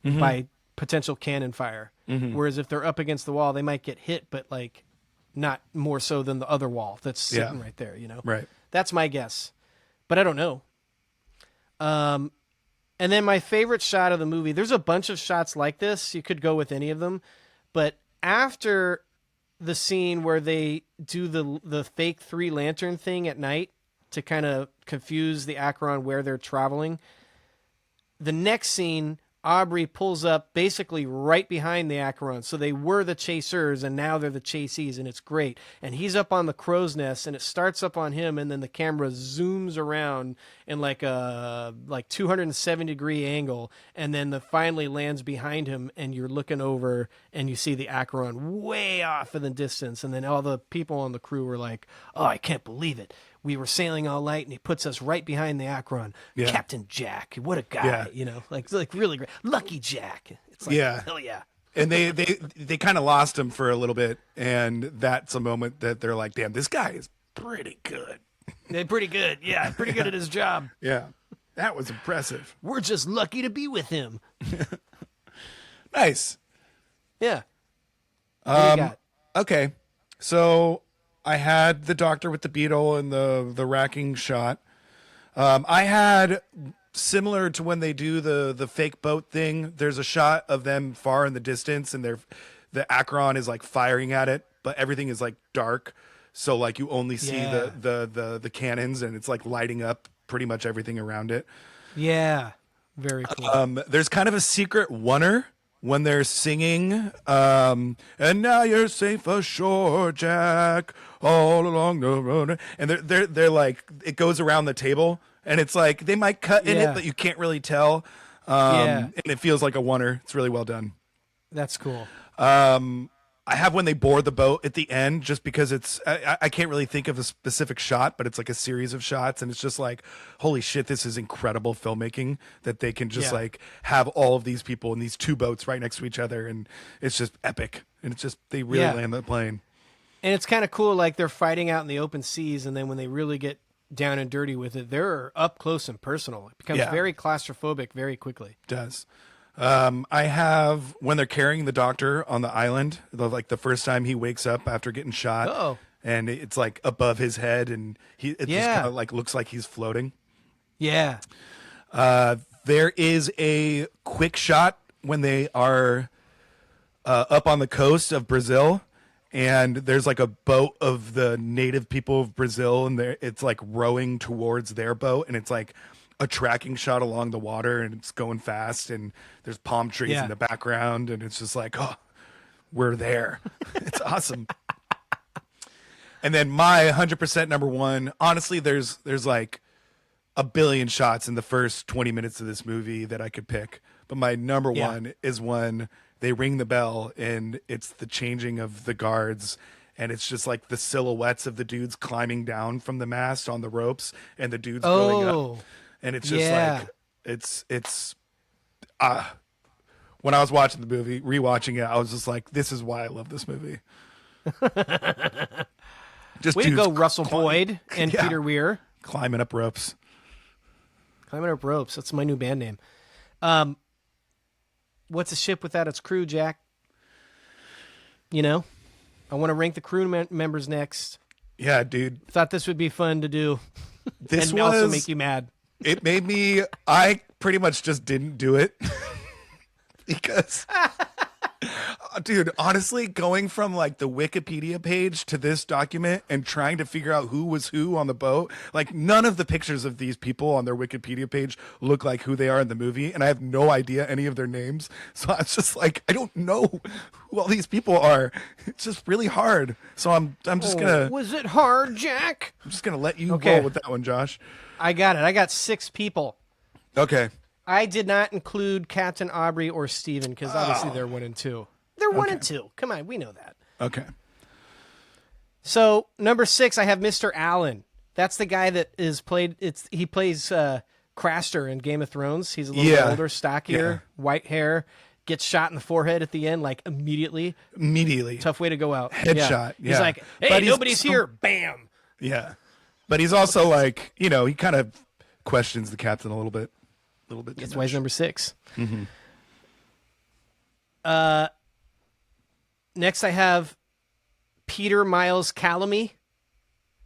by potential cannon fire. Mm-hmm. Whereas if they're up against the wall, they might get hit, but like not more so than the other wall that's sitting right there. Right. That's my guess, but I don't know. And then my favorite shot of the movie, there's a bunch of shots like this. You could go with any of them. But after the scene where they do the fake 3-lantern thing at night to kind of confuse the Acheron where they're traveling, the next scene, Aubrey pulls up basically right behind the Acheron. So they were the chasers, and now they're the chasees, and it's great. And he's up on the crow's nest, and it starts up on him, and then the camera zooms around in like a 270-degree angle, and then finally lands behind him, and you're looking over, and you see the Acheron way off in the distance. And then all the people on the crew were like, oh, I can't believe it. We were sailing all night, and he puts us right behind the Acheron. Yeah. Captain Jack, what a guy, like really great. Lucky Jack. It's like, hell yeah. And they kind of lost him for a little bit, and that's a moment that they're like, damn, this guy is pretty good. They're pretty good. Yeah, pretty good at his job. Yeah, that was impressive. We're just lucky to be with him. Nice. Yeah. What do you got? Okay, so I had the doctor with the beetle and the racking shot. I had, similar to when they do the fake boat thing, there's a shot of them far in the distance, and the Acheron is like firing at it, but everything is like dark. So like you only see the cannons, and it's like lighting up pretty much everything around it. Yeah. Very cool. There's kind of a secret oneer when they're singing, and now you're safe ashore, Jack, all along the road. And they're like, it goes around the table, and it's like they might cut in it, but you can't really tell. And it feels like a oneer. It's really well done. That's cool. I have when they board the boat at the end, just because I can't really think of a specific shot, but it's like a series of shots, and it's just like, holy shit, this is incredible filmmaking that they can just like have all of these people in these two boats right next to each other, and it's just epic, and it's just, they really land the plane. And it's kind of cool, like they're fighting out in the open seas, and then when they really get down and dirty with it, they're up close and personal. It becomes very claustrophobic very quickly. It does. I have when they're carrying the doctor on the island, like the first time he wakes up after getting shot, and it's like above his head, and it just kind of like looks like he's floating. Yeah. There is a quick shot when they are up on the coast of Brazil, and there's like a boat of the native people of Brazil, and it's like rowing towards their boat, and it's like a tracking shot along the water, and it's going fast, and there's palm trees in the background, and it's just like, oh, we're there. It's awesome. And then my 100% number one, honestly, there's like a billion shots in the first 20 minutes of this movie that I could pick, but my number one is when they ring the bell, and it's the changing of the guards, and it's just like the silhouettes of the dudes climbing down from the mast on the ropes, and the dudes going up. And it's just like, it's When I was watching the movie, rewatching it, I was just like, this is why I love this movie. Just Way to dudes go, Russell Boyd and Yeah. Peter Weir. climbing up ropes. Climbing up ropes. That's my new band name. What's a ship without its crew, Jack? You know? I want to rank the crew members next. Yeah, dude. Thought this would be fun to do. This and was also make you mad. It made me. I pretty much just didn't do it because, dude, honestly, going from like the Wikipedia page to this document and trying to figure out who was who on the boat, like none of the pictures of these people on their Wikipedia page look like who they are in the movie, and I have no idea any of their names. So I was just like, I don't know who all these people are. It's just really hard. So I'm just gonna. Was it hard, Jack? I'm just gonna let you Okay. roll with that one, Josh. I got it. I got 6 people. Okay. I did not include Captain Aubrey or Steven because obviously they're 1 and 2. They're 1 and 2. Come on, we know that. Okay. So number 6, I have Mr. Allen. That's the guy that is played. He plays Craster in Game of Thrones. He's a little bit older, stockier, white hair. Gets shot in the forehead at the end, like immediately. Immediately. Tough way to go out. Headshot. Yeah. He's like, "Hey, But nobody's here." Bam. Yeah. But he's also like, he kind of questions the captain a little bit. That's why he's number 6. Mm-hmm. Next, I have Peter Miles Calamy.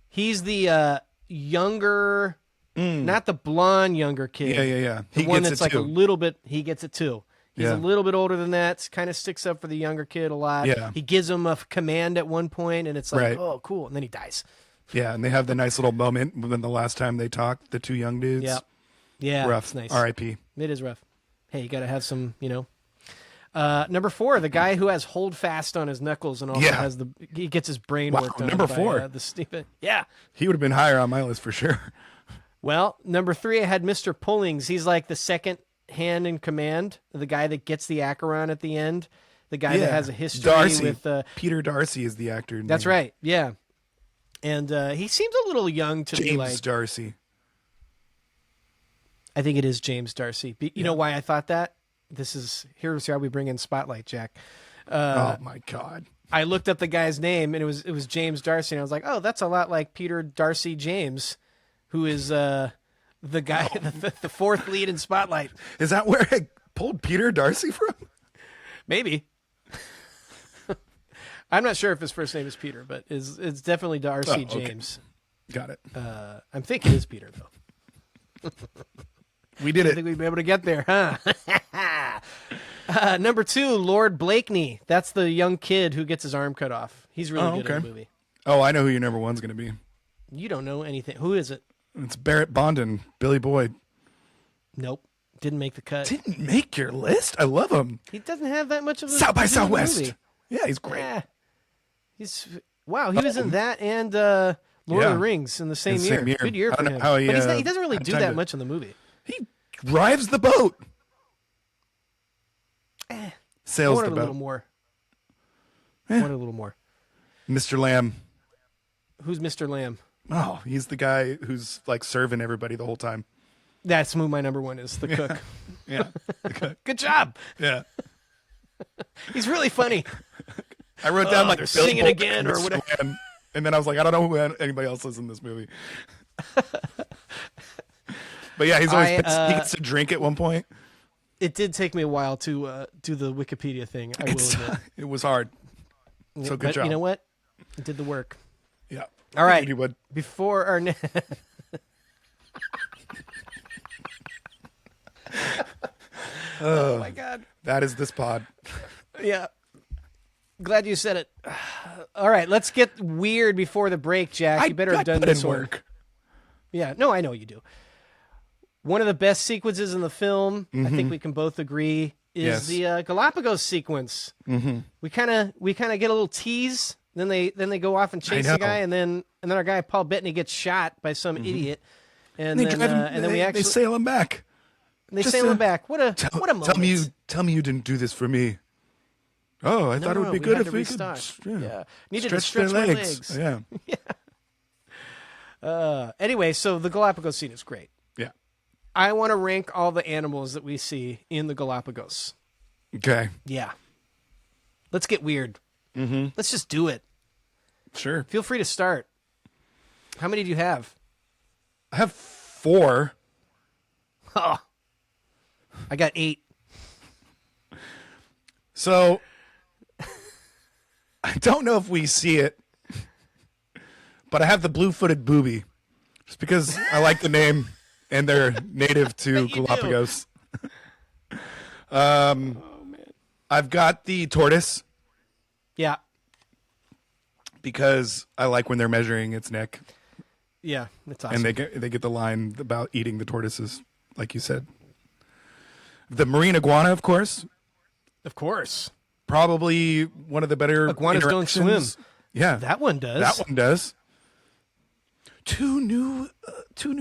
He's the younger, not the blonde younger kid. Yeah. The He one gets that's it like too. a little bit. He gets it too. He's Yeah. a little bit older than that. Kind of sticks up for the younger kid a lot. Yeah. He gives him a command at one point, and it's like, Right. oh, cool. And then he dies. Yeah, and they have the nice little moment when the last time they talked, the 2 young dudes. Yeah. Yeah. Rough. It's nice. R.I.P. It is rough. Hey, you got to have some, Number 4, the guy who has hold fast on his knuckles and also has he gets his brain Wow, worked on. number by, 4. the Stephen. Yeah. He would have been higher on my list for sure. Well, number 3, I had Mr. Pullings. He's like the second hand in command, the guy that gets the Acheron at the end, the guy that has a history Darcy. with. Peter Darcy is the actor. That's name. right. Yeah. And he seems a little young to be James like. Darcy. I think it is James Darcy. You know why I thought that? Here's how we bring in Spotlight, Jack. Oh my God. I looked up the guy's name and it was James Darcy, and I was like, oh, that's a lot like Peter Darcy James, who is the guy, the 4th lead in Spotlight. Is that where I pulled Peter Darcy from? Maybe. I'm not sure if his first name is Peter, but it's definitely Darcy James. Got it. I'm thinking it is Peter, though. We did I it. think we'd be able to get there, huh? Number 2, Lord Blakeney. That's the young kid who gets his arm cut off. He's really good in the movie. Oh, I know who your number 1's going to be. You don't know anything. Who is it? It's Barrett Bondin, Billy Boyd. Nope. Didn't make the cut. Didn't make your list? I love him. He doesn't have that much of a South by to do with the Southwest. movie. Yeah, he's great. Yeah. He was in that and Lord of Yeah. the Rings in the same The year. same year. Good year I for don't know him. how But he, he doesn't really had do time that to- much in the movie. He drives the boat. I Sails wanted the a little boat. more. Wanted a little more. Mr. Lamb. Who's Mr. Lamb? Oh, he's the guy who's like serving everybody the whole time. That's who my number 1 is, the cook. Yeah. Good job. Yeah. He's really funny. I wrote down like they're Billy singing Boyd again and or Mr. whatever. Lamb, and then I was like, I don't know who anybody else is in this movie. But yeah, he's always he gets to drink at one point. It did take me a while to do the Wikipedia thing. I will admit. It was hard. So good But job. you know what? It did the work. Yeah. All right. You would. Before our oh my God. That is this pod. Yeah. Glad you said it. All right, let's get weird before the break, Jack. You better have done put this in one. work. Yeah, no, I know you do. One of the best sequences in the film, I think we can both agree, is Yes. the Galapagos sequence. Mm-hmm. We kind of get a little tease, then they go off and chase know. the guy, and then our guy Paul Bettany gets shot by some idiot, and They then drive him, and then we actually they sail him back. they just, sail him back. What a moment! Tell me you didn't do this for me. Oh, I thought it would be good had if to we could restock. yeah, Needed to stretch stretch their my legs. legs. Yeah. Anyway, so the Galapagos scene is great. Yeah. I want to rank all the animals that we see in the Galapagos. Okay. Yeah. Let's get weird. Mm-hmm. Let's just do it. Sure. Feel free to start. How many do you have? I have 4. Oh, I got 8. So I don't know if we see it, but I have the blue-footed booby just because I like the name and they're native to Galapagos. Oh, man. I've got the tortoise Yeah. because I like when they're measuring its neck. Yeah, that's awesome. And they get the line about eating the tortoises, like you said. The marine iguana, of course. Of course. Probably one of the better Iguanas don't swim. interactions. Yeah. That one does. That one does. Two new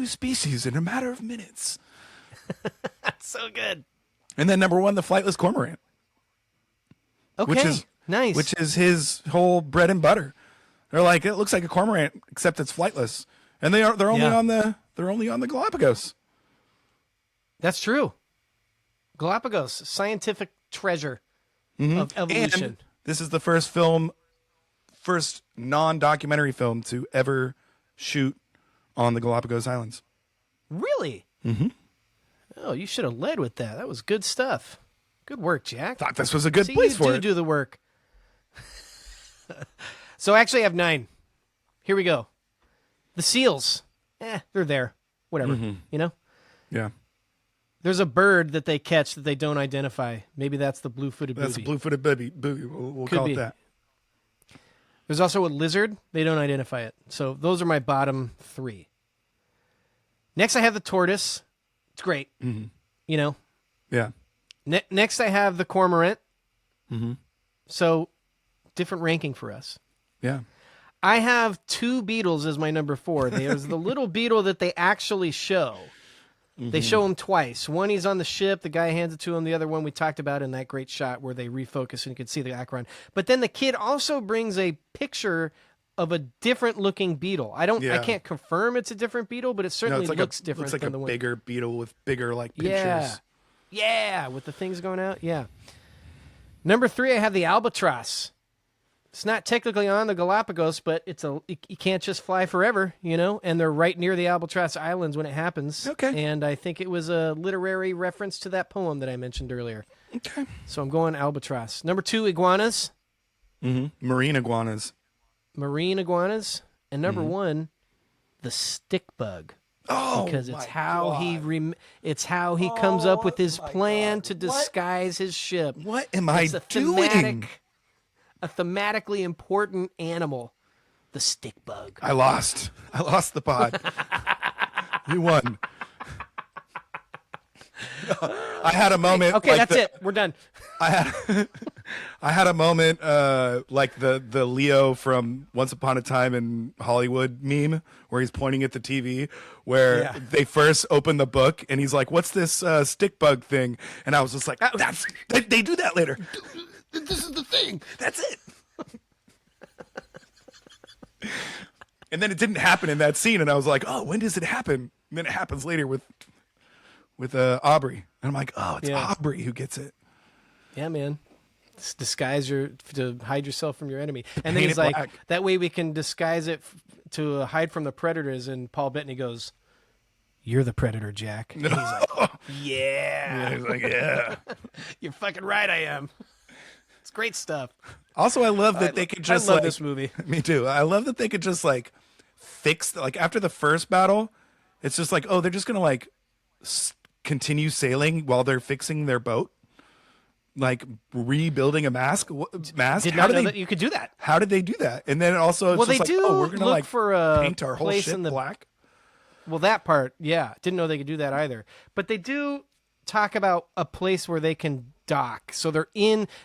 species in a matter of minutes. That's so good. And then number 1, the flightless cormorant. Okay, Which is nice. Which is his whole bread and butter. They're like, it looks like a cormorant except it's flightless. And they're only on the Galapagos. That's true. Galapagos, scientific treasure of evolution. And this is the first non-documentary film to ever shoot on the Galapagos Islands. Really? Mm-hmm. Oh, you should have led with that. That was good stuff. Good work, Jack. Thought this was a good See, place you for do it. do the work. So actually I have 9. Here we go. The seals. They're there. Whatever. You know? Yeah. There's a bird that they catch that they don't identify. Maybe that's the blue-footed booby. That's a blue-footed booby. We'll Could call be. it that. There's also a lizard. They don't identify it. So those are my bottom 3. Next, I have the tortoise. It's great. Mm-hmm. You know? Yeah. Next, I have the cormorant. Mm-hmm. So different ranking for us. Yeah. I have 2 beetles as my number 4. There's the little beetle that they actually show. They show him twice. One, he's on the ship. The guy hands it to him. The other one we talked about in that great shot where they refocus and you can see the background. But then the kid also brings a picture of a different looking beetle. I can't confirm it's a different beetle, but it certainly looks different. Looks like than a the one. bigger beetle with bigger pinchers. Yeah, with the things going out. Yeah. Number 3, I have the albatross. It's not technically on the Galapagos, but you can't just fly forever, you know, and they're right near the Albatross Islands when it happens. Okay. And I think it was a literary reference to that poem that I mentioned earlier. Okay. So I'm going albatross. Number 2, iguanas. Mm-hmm. Marine iguanas. Marine iguanas. And number 1, the stick bug. Oh, because it's how he comes up with his plan to disguise his ship. What am I doing? A thematically important animal, the stick bug. I lost the pod. You won. I had a moment. Okay, that's it. We're done. I had a moment like the Leo from Once Upon a Time in Hollywood meme where he's pointing at the TV where they first open the book and he's like, "What's this stick bug thing?" And I was just like, they do that later. This is the thing. That's it. And then it didn't happen in that scene, and I was like, "Oh, when does it happen?" And then it happens later with Aubrey, and I'm like, "Oh, it's Aubrey who gets it." Yeah, man. To hide yourself from your enemy, and then Paint he's it like, black. "That way we can disguise it to hide from the predators." And Paul Bettany goes, "You're the predator, Jack." And he's like, "Yeah." He's like, "Yeah." You're fucking right. I am. It's great stuff. Also, I love that they could just I love this movie. Me too. I love that they could just fix after the first battle. It's just like, oh, they're just gonna continue sailing while they're fixing their boat, rebuilding a mast. Did not know that you could do that. How did they do that? And then also, it's they do oh, we're gonna look for a paint our whole place ship in the black. Well, that part, yeah, didn't know they could do that either. But they do talk about a place where they can dock. So they're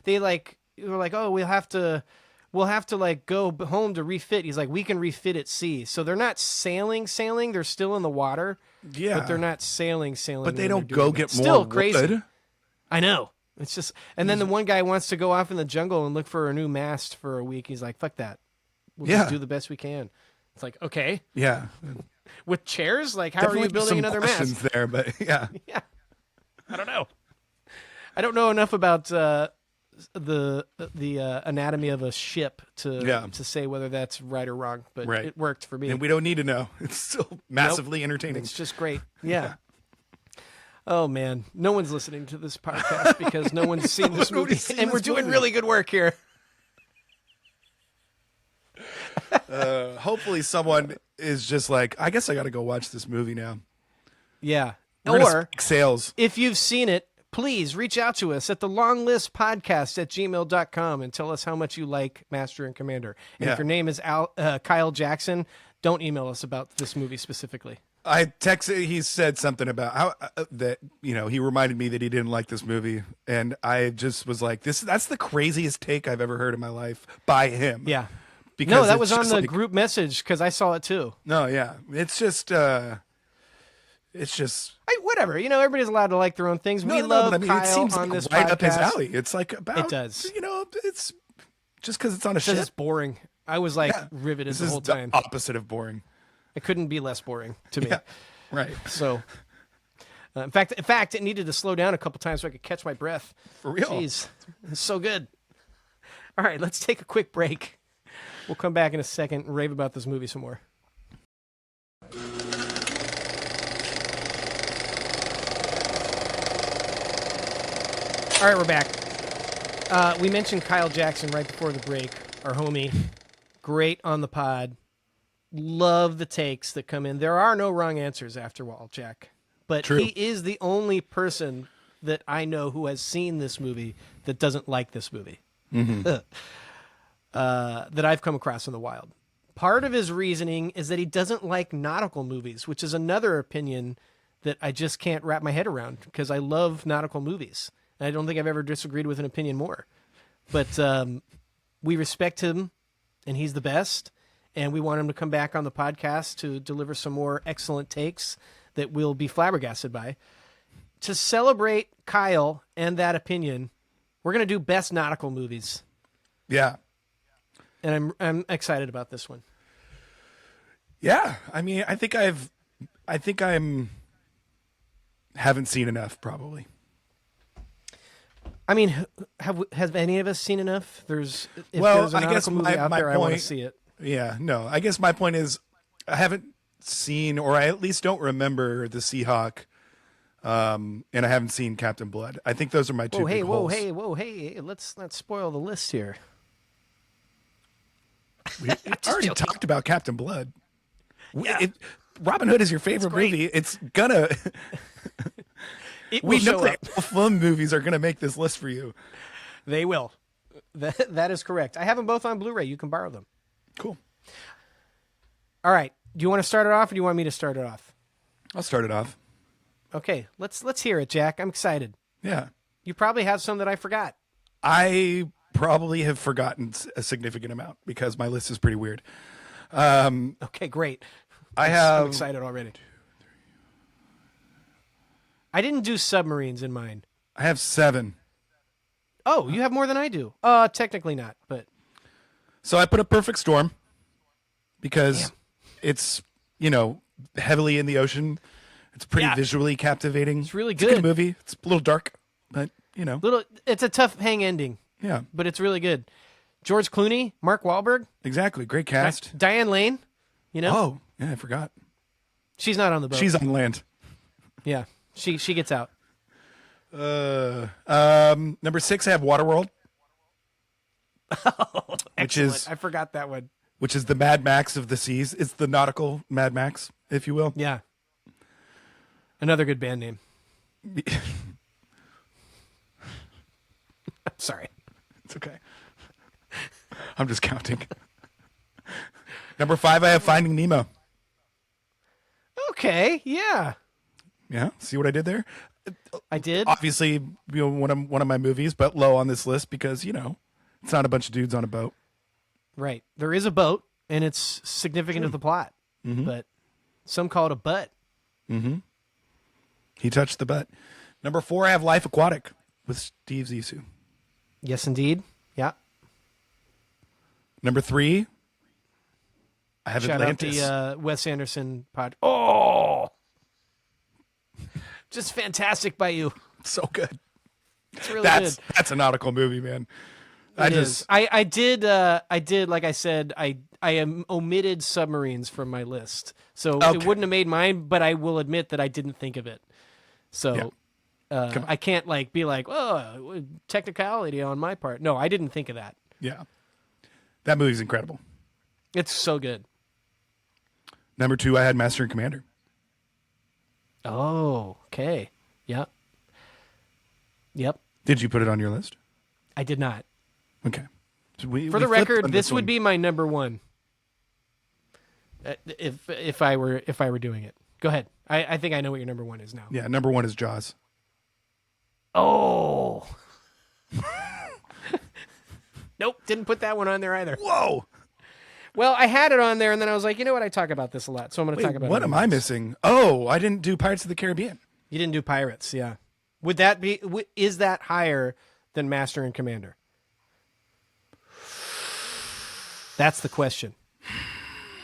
like, oh, we'll have to go home to refit. He's like, we can refit at sea. So they're not sailing. They're still in the water. Yeah, but they're not sailing. But they don't go get more Still crazy. wood. I know. It's just, and then the one guy wants to go off in the jungle and look for a new mast for a week. He's like, fuck that. We'll just do the best we can. It's like, okay, Yeah. with chairs, like how Definitely are you building some another questions mast? there, but yeah. Yeah, I don't know. I don't know enough about the anatomy of a ship to say whether that's right or wrong, but Right. it worked for me. And we don't need to know. It's still massively entertaining. It's just great. Yeah. Oh man, no one's listening to this podcast because no one's seen this movie, Nobody's seen and we're this doing movie. really good work here. Hopefully someone is just like, I guess I got to go watch this movie now. Yeah. We're gonna Or spike sales. if you've seen it, please reach out to us at the longlistpodcast@gmail.com and tell us how much you like Master and Commander. And Yeah. if your name is Kyle Jackson, don't email us about this movie specifically. I texted. He said something about how that he reminded me that he didn't like this movie, and I just was like, That's the craziest take I've ever heard in my life by him. Yeah. because No, that it's was on just the like- group message because I saw it too. No, yeah, it's just Whatever. Everybody's allowed to like their own things. We no, love but I mean, Kyle it seems on like this right podcast. up his alley. It's like about It does. It's just because it's on a It says ship. it's boring. I was like Yeah. riveted This the is whole the time. opposite of boring. It couldn't be less boring to me. Yeah, right. So, in fact, it needed to slow down a couple times so I could catch my breath. For real. Jeez, it's so good. All right, let's take a quick break. We'll come back in a second and rave about this movie some more. All right, we're back. We mentioned Kyle Jackson right before the break, our homie. Great on the pod. Love the takes that come in. There are no wrong answers after all, Jack. But True. he is the only person that I know who has seen this movie that doesn't like this movie. That I've come across in the wild. Part of his reasoning is that he doesn't like nautical movies, which is another opinion that I just can't wrap my head around because I love nautical movies. And I don't think I've ever disagreed with an opinion more. But we respect him, and he's the best. And we want him to come back on the podcast to deliver some more excellent takes that we'll be flabbergasted by. To celebrate Kyle and that opinion, we're going to do best nautical movies. Yeah. And I'm excited about this one. Yeah. I mean, I think I'm haven't seen enough probably. I mean, have any of us seen enough? If Well, there's a I guess nautical movie out my there, I want to point- see it. Yeah, no. I guess my point is I haven't seen, or I at least don't remember the Seahawk, and I haven't seen Captain Blood. I think those are my two Whoa, big hey, holes. whoa, hey! Let's not spoil the list here. We already joking. talked about Captain Blood. Yeah. Robin Hood is your favorite great. movie. It's gonna. It We will know show that up. film movies are gonna make this list for you. They will. That is correct. I have them both on Blu-ray. You can borrow them. Cool. All right. Do you want to start it off, or do you want me to start it off? I'll start it off. Okay. Let's hear it, Jack. I'm excited. Yeah. You probably have some that I forgot. I probably have forgotten a significant amount because my list is pretty weird. Okay, great. I I'm have excited already. I didn't do submarines in mine. 7. Oh, you have more than I do. Technically not, but So I put a Perfect Storm because Damn. it's, heavily in the ocean. It's pretty Yeah. visually captivating. It's really It's a good good. movie. It's a little dark, but, it's a tough hang ending, yeah, but it's really good. George Clooney, Mark Wahlberg, exactly. Great cast. Diane Lane. Oh, yeah, I forgot. She's not on the boat. She's on land. yeah, she gets out. Number 6, I have Waterworld, which is Excellent. I forgot that one. the Mad Max of the seas. It's the nautical Mad Max, if you will. Yeah, another good band name. Sorry. It's okay. I'm just counting. Number 5, I have Finding Nemo. Okay, yeah, Yeah, see what I did there? I did. Obviously, one of my movies, but low on this list because it's not a bunch of dudes on a boat. Right, there is a boat, and it's significant to the plot, but some call it a butt. He touched the butt. Number 4, I have Life Aquatic with Steve Zissou. Yes, indeed. Yeah. Number 3, I have Shout Atlantis. out the Wes Anderson pod. Oh, just fantastic by you. So good. It's really That's good. that's a nautical movie, man. It is. I did like I said, I am omitted submarines from my list, so Okay. it wouldn't have made mine. But I will admit that I didn't think of it. So I can't like be like, oh, technicality on my part. No, I didn't think of that. Yeah. That movie's incredible. It's so good. Number 2, I had Master and Commander. Oh, okay. Yep. Yep. Did you put it on your list? I did not. Okay. So For the flipped record, on this would one. be my number one. If I were doing it. Go ahead. I think I know what your number one is now. Yeah, number 1 is Jaws. Oh. Nope, didn't put that one on there either. Whoa. Well, I had it on there, and then I was like, you know what? I talk about this a lot, so I'm going to talk Wait, about it. what am I missing? Oh, I didn't do Pirates of the Caribbean. You didn't do Pirates, yeah. Would that be? Is that higher than Master and Commander? That's the question.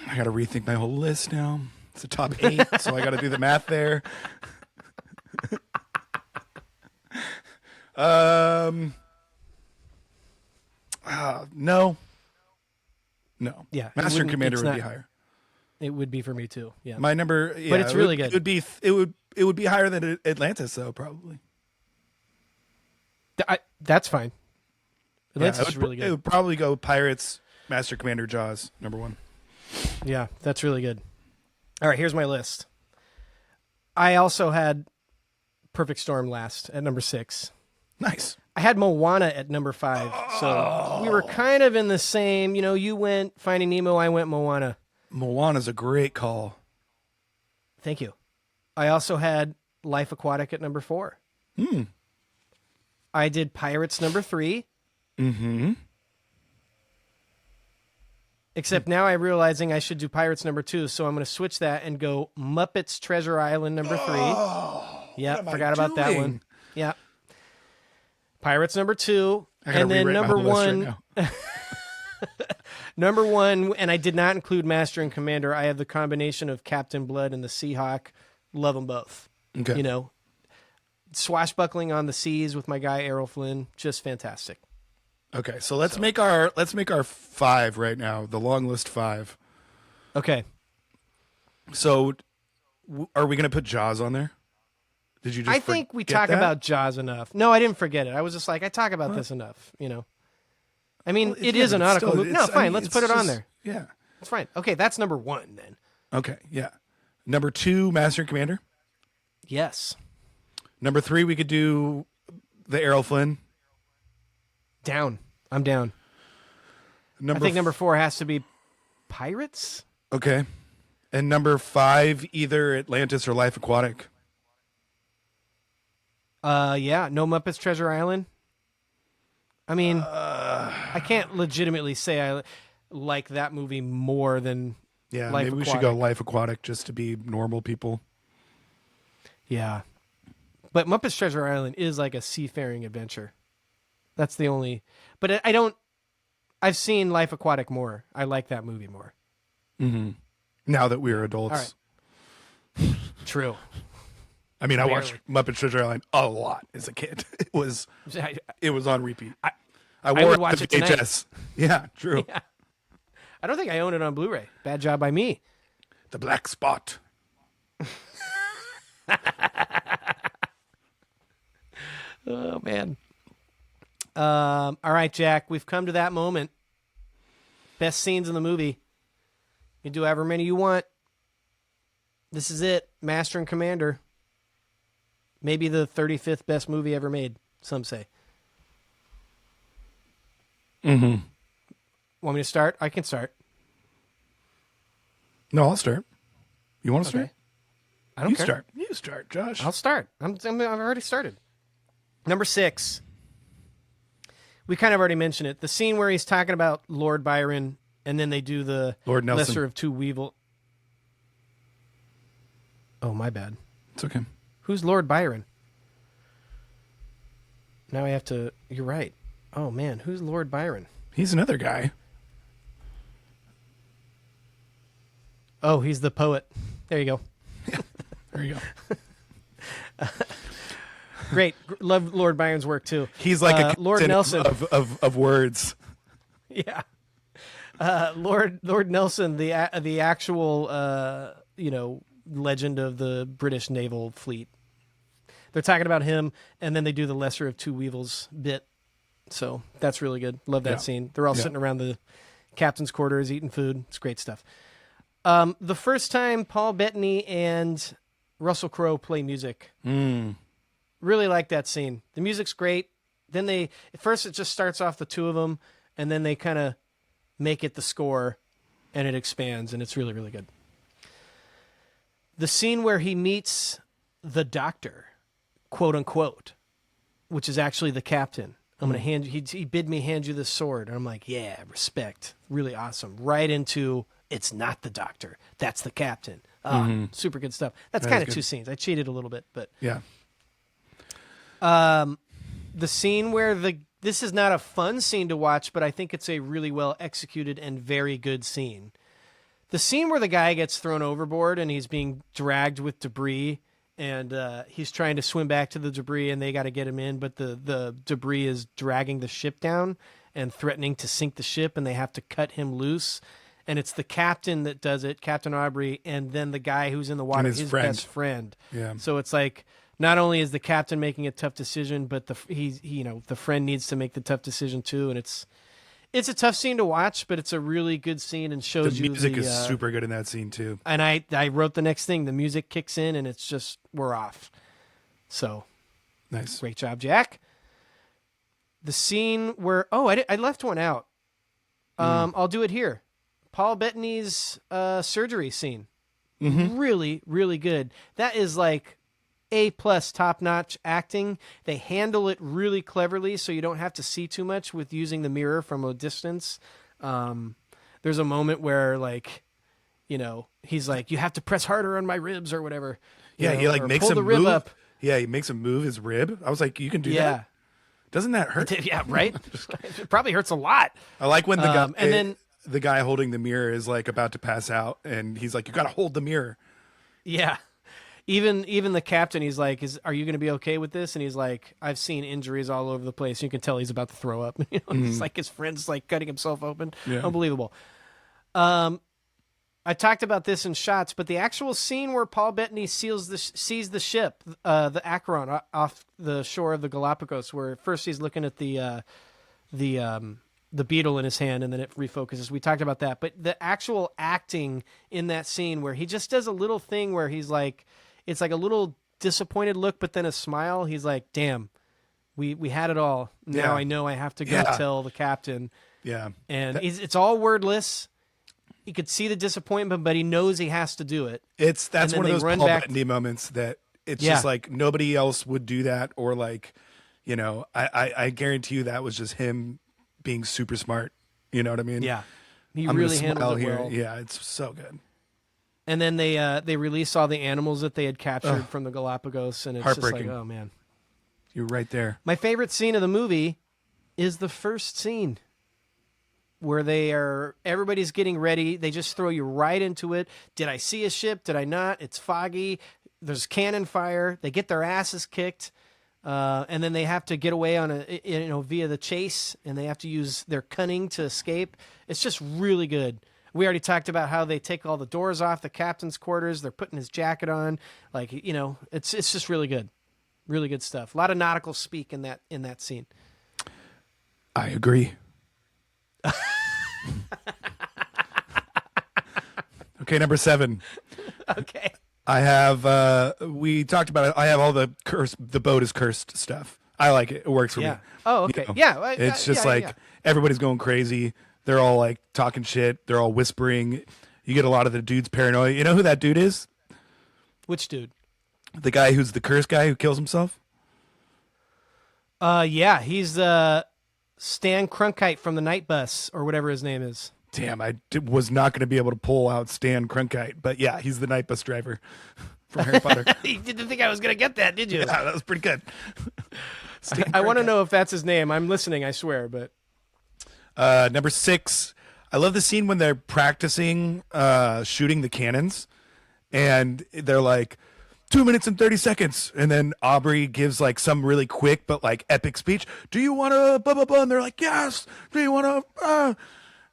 I got to rethink my whole list now. It's a top 8, so I got to do the math there. No. No. Yeah, Master and Commander it's would be not- higher. It would be for me too. Yeah. My number, yeah, But it's really good. It would be higher than Atlantis, though, probably. That's fine. Yeah, Atlantis it is would, really It good. would probably go Pirates, Master Commander, Jaws, number 1. Yeah, that's really good. All right, here's my list. I also had Perfect Storm last at number 6. Nice. I had Moana at number 5. So we were kind of in the same, you went Finding Nemo, I went Moana. Moana's a great call. Thank you. I also had Life Aquatic at number 4. I did Pirates number 3. Mm-hmm. Except now I'm realizing I should do Pirates number 2, so I'm going to switch that and go Muppets Treasure Island number 3. Yeah, what am I forgot about that doing? one. Yeah. Pirates number 2, I gotta and then rewrite my number whole list 1. right now. Number 1, and I did not include Master and Commander. I have the combination of Captain Blood and the Seahawk. Love them both. Okay. Swashbuckling on the seas with my guy Errol Flynn, just fantastic. Okay, so let's make our 5 right now, the long list 5. Okay. So, are we going to put Jaws on there? Did you just? I think we forget talk that? about Jaws enough. No, I didn't forget it. I was just like, I talk about this enough. I mean, Well, it yeah, is a but nautical still, movie. No, it's- I fine. mean, Let's it's put it on just- there. Yeah. It's fine. Okay, that's number 1 then. Okay. Yeah. Number 2, Master and Commander. Yes. Number 3, we could do the Errol Flynn. Down. I'm down. I think number 4 has to be Pirates. Okay. And number 5, either Atlantis or Life Aquatic. Yeah. No Muppets Treasure Island. I mean, I can't legitimately say I like that movie more than Yeah, Life maybe we should Aquatic. go Life Aquatic just to be normal people. Yeah. But Muppets Treasure Island is like a seafaring adventure. That's the only. But I've seen Life Aquatic more. I like that movie more. Now that we're adults. All right. True. I mean, I Barely. watched Muppet Treasure Island a lot as a kid. It was on repeat. I would wore it watch to it tonight. VHS. Yeah, true. Yeah. I don't think I own it on Blu-ray. Bad job by me. The Black Spot. Oh, man. All right, Jack. We've come to that moment. Best scenes in the movie. You can do however many you want. This is it. Master and Commander. Maybe the 35th best movie ever made, some say. Want me to start? I can start. No, I'll start. You want to start? Okay. I don't You care. start. You start, Josh. I'll start. I've already started. Number 6. We kind of already mentioned it. The scene where he's talking about Lord Byron, and then they do the Lord Nelson. Lesser of Two Weevil. Oh, my bad. It's okay. Who's Lord Byron? Now I have to. You're right. Oh, man. Who's Lord Byron? He's another guy. Oh, he's the poet. There you go. There you go. Great. Love Lord Byron's work too. He's like a Lord Nelson of words. Yeah. Lord Nelson, the actual legend of the British naval fleet. They're talking about him, and then they do the Lesser of Two Weevils bit. So that's really good. Love that scene. They're all sitting around the captain's quarters eating food. It's great stuff. The first time Paul Bettany and Russell Crowe play music. Really like that scene. The music's great. Then at first it just starts off the two of them, and then they kind of make it the score, and it expands, and it's really, really good. The scene where he meets the doctor, quote unquote, which is actually the captain. I'm going to hand you, he bid me hand you this sword. And I'm like, yeah, respect. Really awesome. Right into, it's not the doctor. That's the captain. Super good stuff. That's kind of two scenes. I cheated a little bit, but. Yeah. The scene where this is not a fun scene to watch, but I think it's a really well executed and very good scene. The scene where the guy gets thrown overboard and he's being dragged with debris, and he's trying to swim back to the debris, and they got to get him in, but the debris is dragging the ship down and threatening to sink the ship, and they have to cut him loose. And it's the captain that does it, Captain Aubrey, and then the guy who's in the water, his best friend. Yeah. So it's like, not only is the captain making a tough decision, but the friend needs to make the tough decision too, and it's a tough scene to watch, but it's a really good scene and shows the music is super good in that scene too. And I wrote the next thing. The music kicks in, and it's just we're off. So nice, great job, Jack. The scene where I left one out. I'll do it here. Paul Bettany's surgery scene. Really, really good. That is like A+ top-notch acting. They handle it really cleverly, so you don't have to see too much with using the mirror from a distance. There's a moment where, like, he's like, you have to press harder on my ribs or whatever. Yeah, he like makes pull him the rib move. up. Yeah, he makes him move his rib. I was like, you can do that? Doesn't that hurt? Yeah, right? It probably hurts a lot. I like when the guy and then the guy holding the mirror is like about to pass out, and he's like, you got to hold the mirror. Yeah. Even the captain, he's like, are you going to be okay with this? And he's like, I've seen injuries all over the place. You can tell he's about to throw up. It's like his friend's like cutting himself open. Yeah. Unbelievable. I talked about this in shots, but the actual scene where Paul Bettany sees the ship, the Acheron, off the shore of the Galapagos, where first he's looking at the beetle in his hand, and then it refocuses. We talked about that, but the actual acting in that scene where he just does a little thing where he's like, it's like a little disappointed look, but then a smile. He's like, damn, we had it all. Now I know I have to go tell the captain. Yeah. And it's all wordless. You could see the disappointment, but he knows he has to do it. That's one of those Paul Bettany moments that it's just like nobody else would do that, or like, I guarantee you that was just him being super smart. You know what I mean? Yeah. He really handled it well. Yeah, it's so good. And then they release all the animals that they had captured from the Galapagos, and it's just like, oh man. You're right there. My favorite scene of the movie is the first scene where everybody's getting ready. They just throw you right into it. Did I see a ship? Did I not? It's foggy. There's cannon fire. They get their asses kicked. And then they have to get away via the chase, and they have to use their cunning to escape. It's just really good. We already talked about how they take all the doors off the captain's quarters. They're putting his jacket on. Like, it's just really good. Really good stuff. A lot of nautical speak in that scene. I agree. Okay, number 7. Okay. I have we talked about it. I have all the boat is cursed stuff. I like it. It works for me. Oh, okay. Yeah. It's just everybody's going crazy. They're all like talking shit. They're all whispering. You get a lot of the dude's paranoia. You know who that dude is? Which dude? The guy who's the cursed guy who kills himself? Yeah, he's Stan Cronkite from the Night Bus, or whatever his name is. Damn, I was not going to be able to pull out Stan Cronkite, but yeah, he's the night bus driver from Harry Potter. You didn't think I was going to get that, did you? Yeah, that was pretty good. I want to know if that's his name. I'm listening, I swear. But number 6, I love the scene when they're practicing shooting the cannons, and they're like 2 minutes and 30 seconds, and then Aubrey gives like some really quick but like epic speech. Do you want to blah blah blah? And they're like, yes. Do you want to?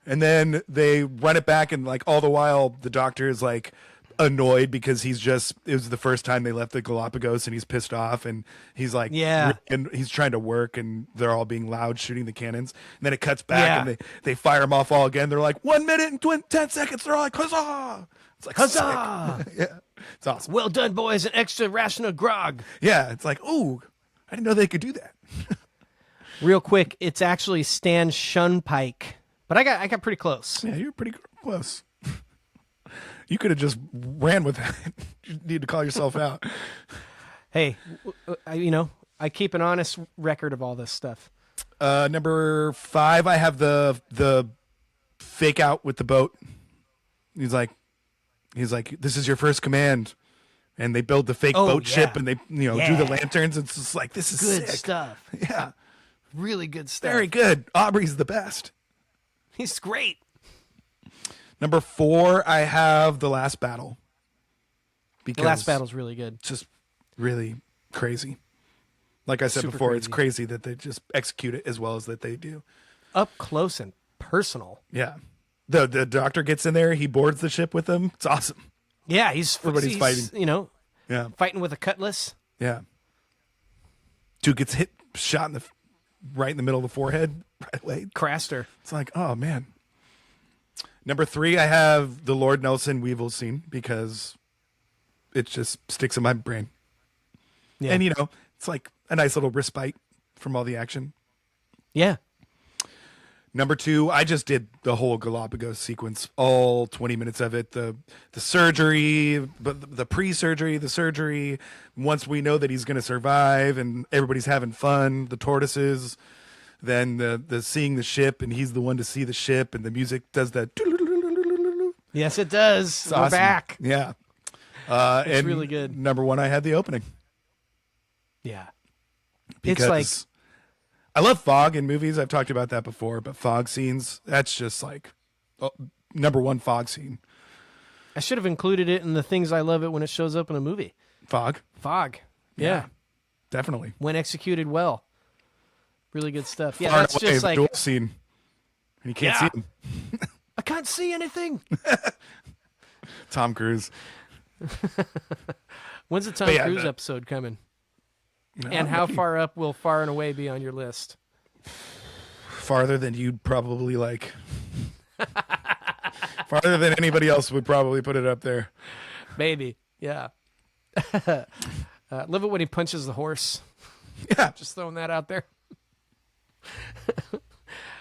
And then they run it back, and like all the while the doctor is like annoyed because it was the first time they left the Galapagos, and he's pissed off, and he's like, and he's trying to work, and they're all being loud shooting the cannons, and then it cuts back, and they fire them off all again. They're like 1 minute and 10 seconds. They're all like, huzzah! It's like, huzzah! Yeah, it's awesome. Well done, boys! An extra ration of grog. Yeah, it's like, ooh, I didn't know they could do that. Real quick, it's actually Stan Shunpike, but I got pretty close. Yeah, you're pretty close. You could have just ran with that. You need to call yourself out. Hey, I keep an honest record of all this stuff. Number 5, I have the fake out with the boat. He's like, this is your first command, and they build the fake boat ship, and they do the lanterns. It's just like, this is good sick stuff. Yeah, really good stuff. very good. Aubrey's the best. He's great. Number 4, I have The Last Battle. Because The Last Battle's really good. It's just really crazy. Like I said Super before, crazy. it's crazy that they just execute it as well as that they do. Up close and personal. Yeah. The doctor gets in there, he boards the ship with them. It's awesome. Yeah, Everybody's fighting. Yeah. Fighting with a cutlass. Yeah. Dude gets shot right in the middle of the forehead right away. Craster. It's like, oh man. Number 3, I have the Lord Nelson Weevil scene because it just sticks in my brain. Yeah. And it's like a nice little respite from all the action. Yeah. Number 2, I just did the whole Galapagos sequence, all 20 minutes of it. The surgery, but the pre-surgery, the surgery. Once we know that he's going to survive, and everybody's having fun. The tortoises, then the seeing the ship, and he's the one to see the ship, and the music does that. Yes, it does. We're awesome. back. Yeah, It's and really good. Number 1, I had the opening. Yeah. Because It's like, I love fog in movies. I've talked about that before, but fog scenes, that's just like number 1 fog scene. I should have included it in the things I love it when it shows up in a movie. Fog. Yeah. Definitely. When executed well. Really good stuff. Yeah, Far that's away, just the like, duel scene. And you can't see him. I can't see anything. Tom Cruise. When's the Tom Cruise episode coming? And how far up will Far and Away be on your list? Farther than you'd probably like. Farther than anybody else would probably put it up there. Maybe. Yeah. Love it when he punches the horse. Yeah. Just throwing that out there.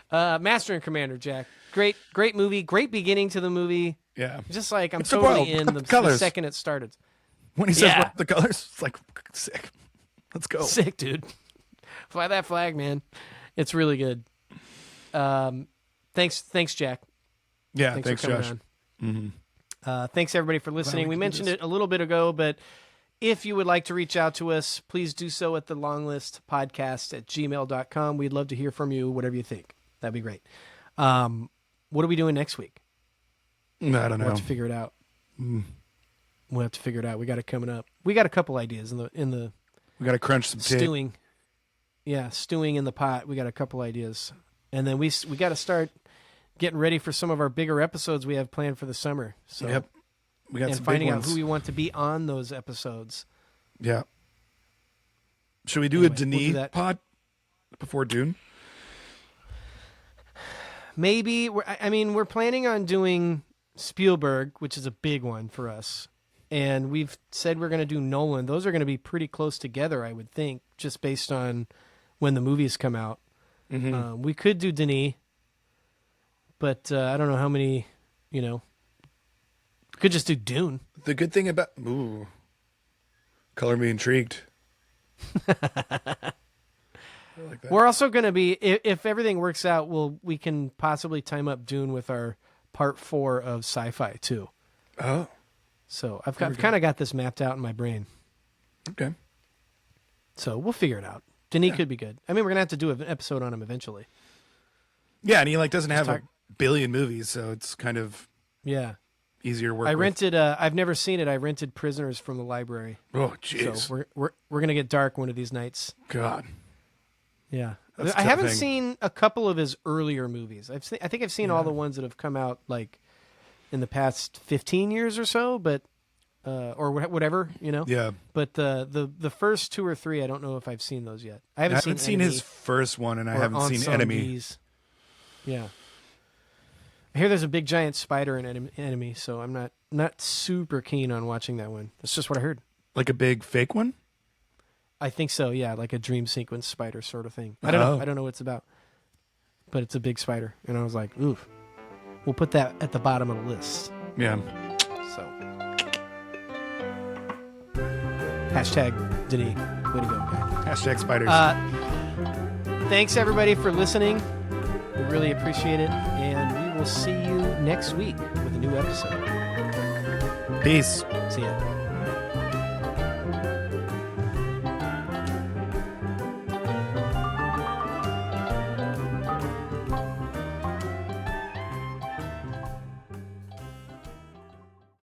Master and Commander, Jack. Great movie. Great beginning to the movie. Yeah. Just like I'm It's totally wild. in the second it started. When he says what the colors, it's like sick. Let's go. Sick, dude. Fly that flag, man. It's really good. Thanks, Jack. Yeah, Thanks for Josh. coming on. Thanks everybody for listening. We mentioned it a little bit ago, but if you would like to reach out to us, please do so at the longlistpodcast@gmail.com. We'd love to hear from you, whatever you think. That'd be great. What are we doing next week? I don't know. We'll have to figure it out. We'll have to figure it out. We got it coming up. We got a couple ideas in the We got to crunch some tape. stewing. Yeah, stewing in the pot. We got a couple ideas. And then we got to start getting ready for some of our bigger episodes we have planned for the summer. So, Yep. We got and some finding big out ones. who we want to be on those episodes. Yeah. Should we do Anyway, a Denis we'll do that. pod before Dune? Maybe. We're planning on doing Spielberg, which is a big one for us. And we've said we're going to do Nolan. Those are going to be pretty close together, I would think, just based on when the movies come out. Mm-hmm. We could do Denis, but I don't know how many, we could just do Dune. The good thing about color me intrigued. I like that. We're also going to be, if everything works out, we can possibly time up Dune with our part 4 of sci-fi too. Oh, So I've kind of got this mapped out in my brain. okay. So we'll figure it out. Denis could be good. We're going to have to do an episode on him eventually. Yeah, and he doesn't have billion movies, so it's kind of Yeah. easier to work I with. rented. I've never seen it. I rented Prisoners from the library. Oh, jeez. So we're gonna get dark one of these nights. God. Yeah. That's a I tough haven't thing. seen a couple of his earlier movies. I think I've seen all the ones that have come out like in the past 15 years or so, but or whatever, you know. Yeah. But the first 2 or 3, I don't know if I've seen those yet. I I haven't, haven't seen Enemy his first one, and I or haven't seen Ensembles. Enemy. Yeah. I hear there's a big giant spider in Enemy, so I'm not super keen on watching that one. That's just what I heard. Like a big fake one? I think so, yeah, like a dream sequence spider sort of thing. I don't know. Oh. I don't know what it's about. But it's a big spider. And I was like, oof. We'll put that at the bottom of the list. Yeah. So. Hashtag Denis. Way to go, guy. Hashtag spiders. Thanks, everybody, for listening. We really appreciate it. And we will see you next week with a new episode. Peace. See ya.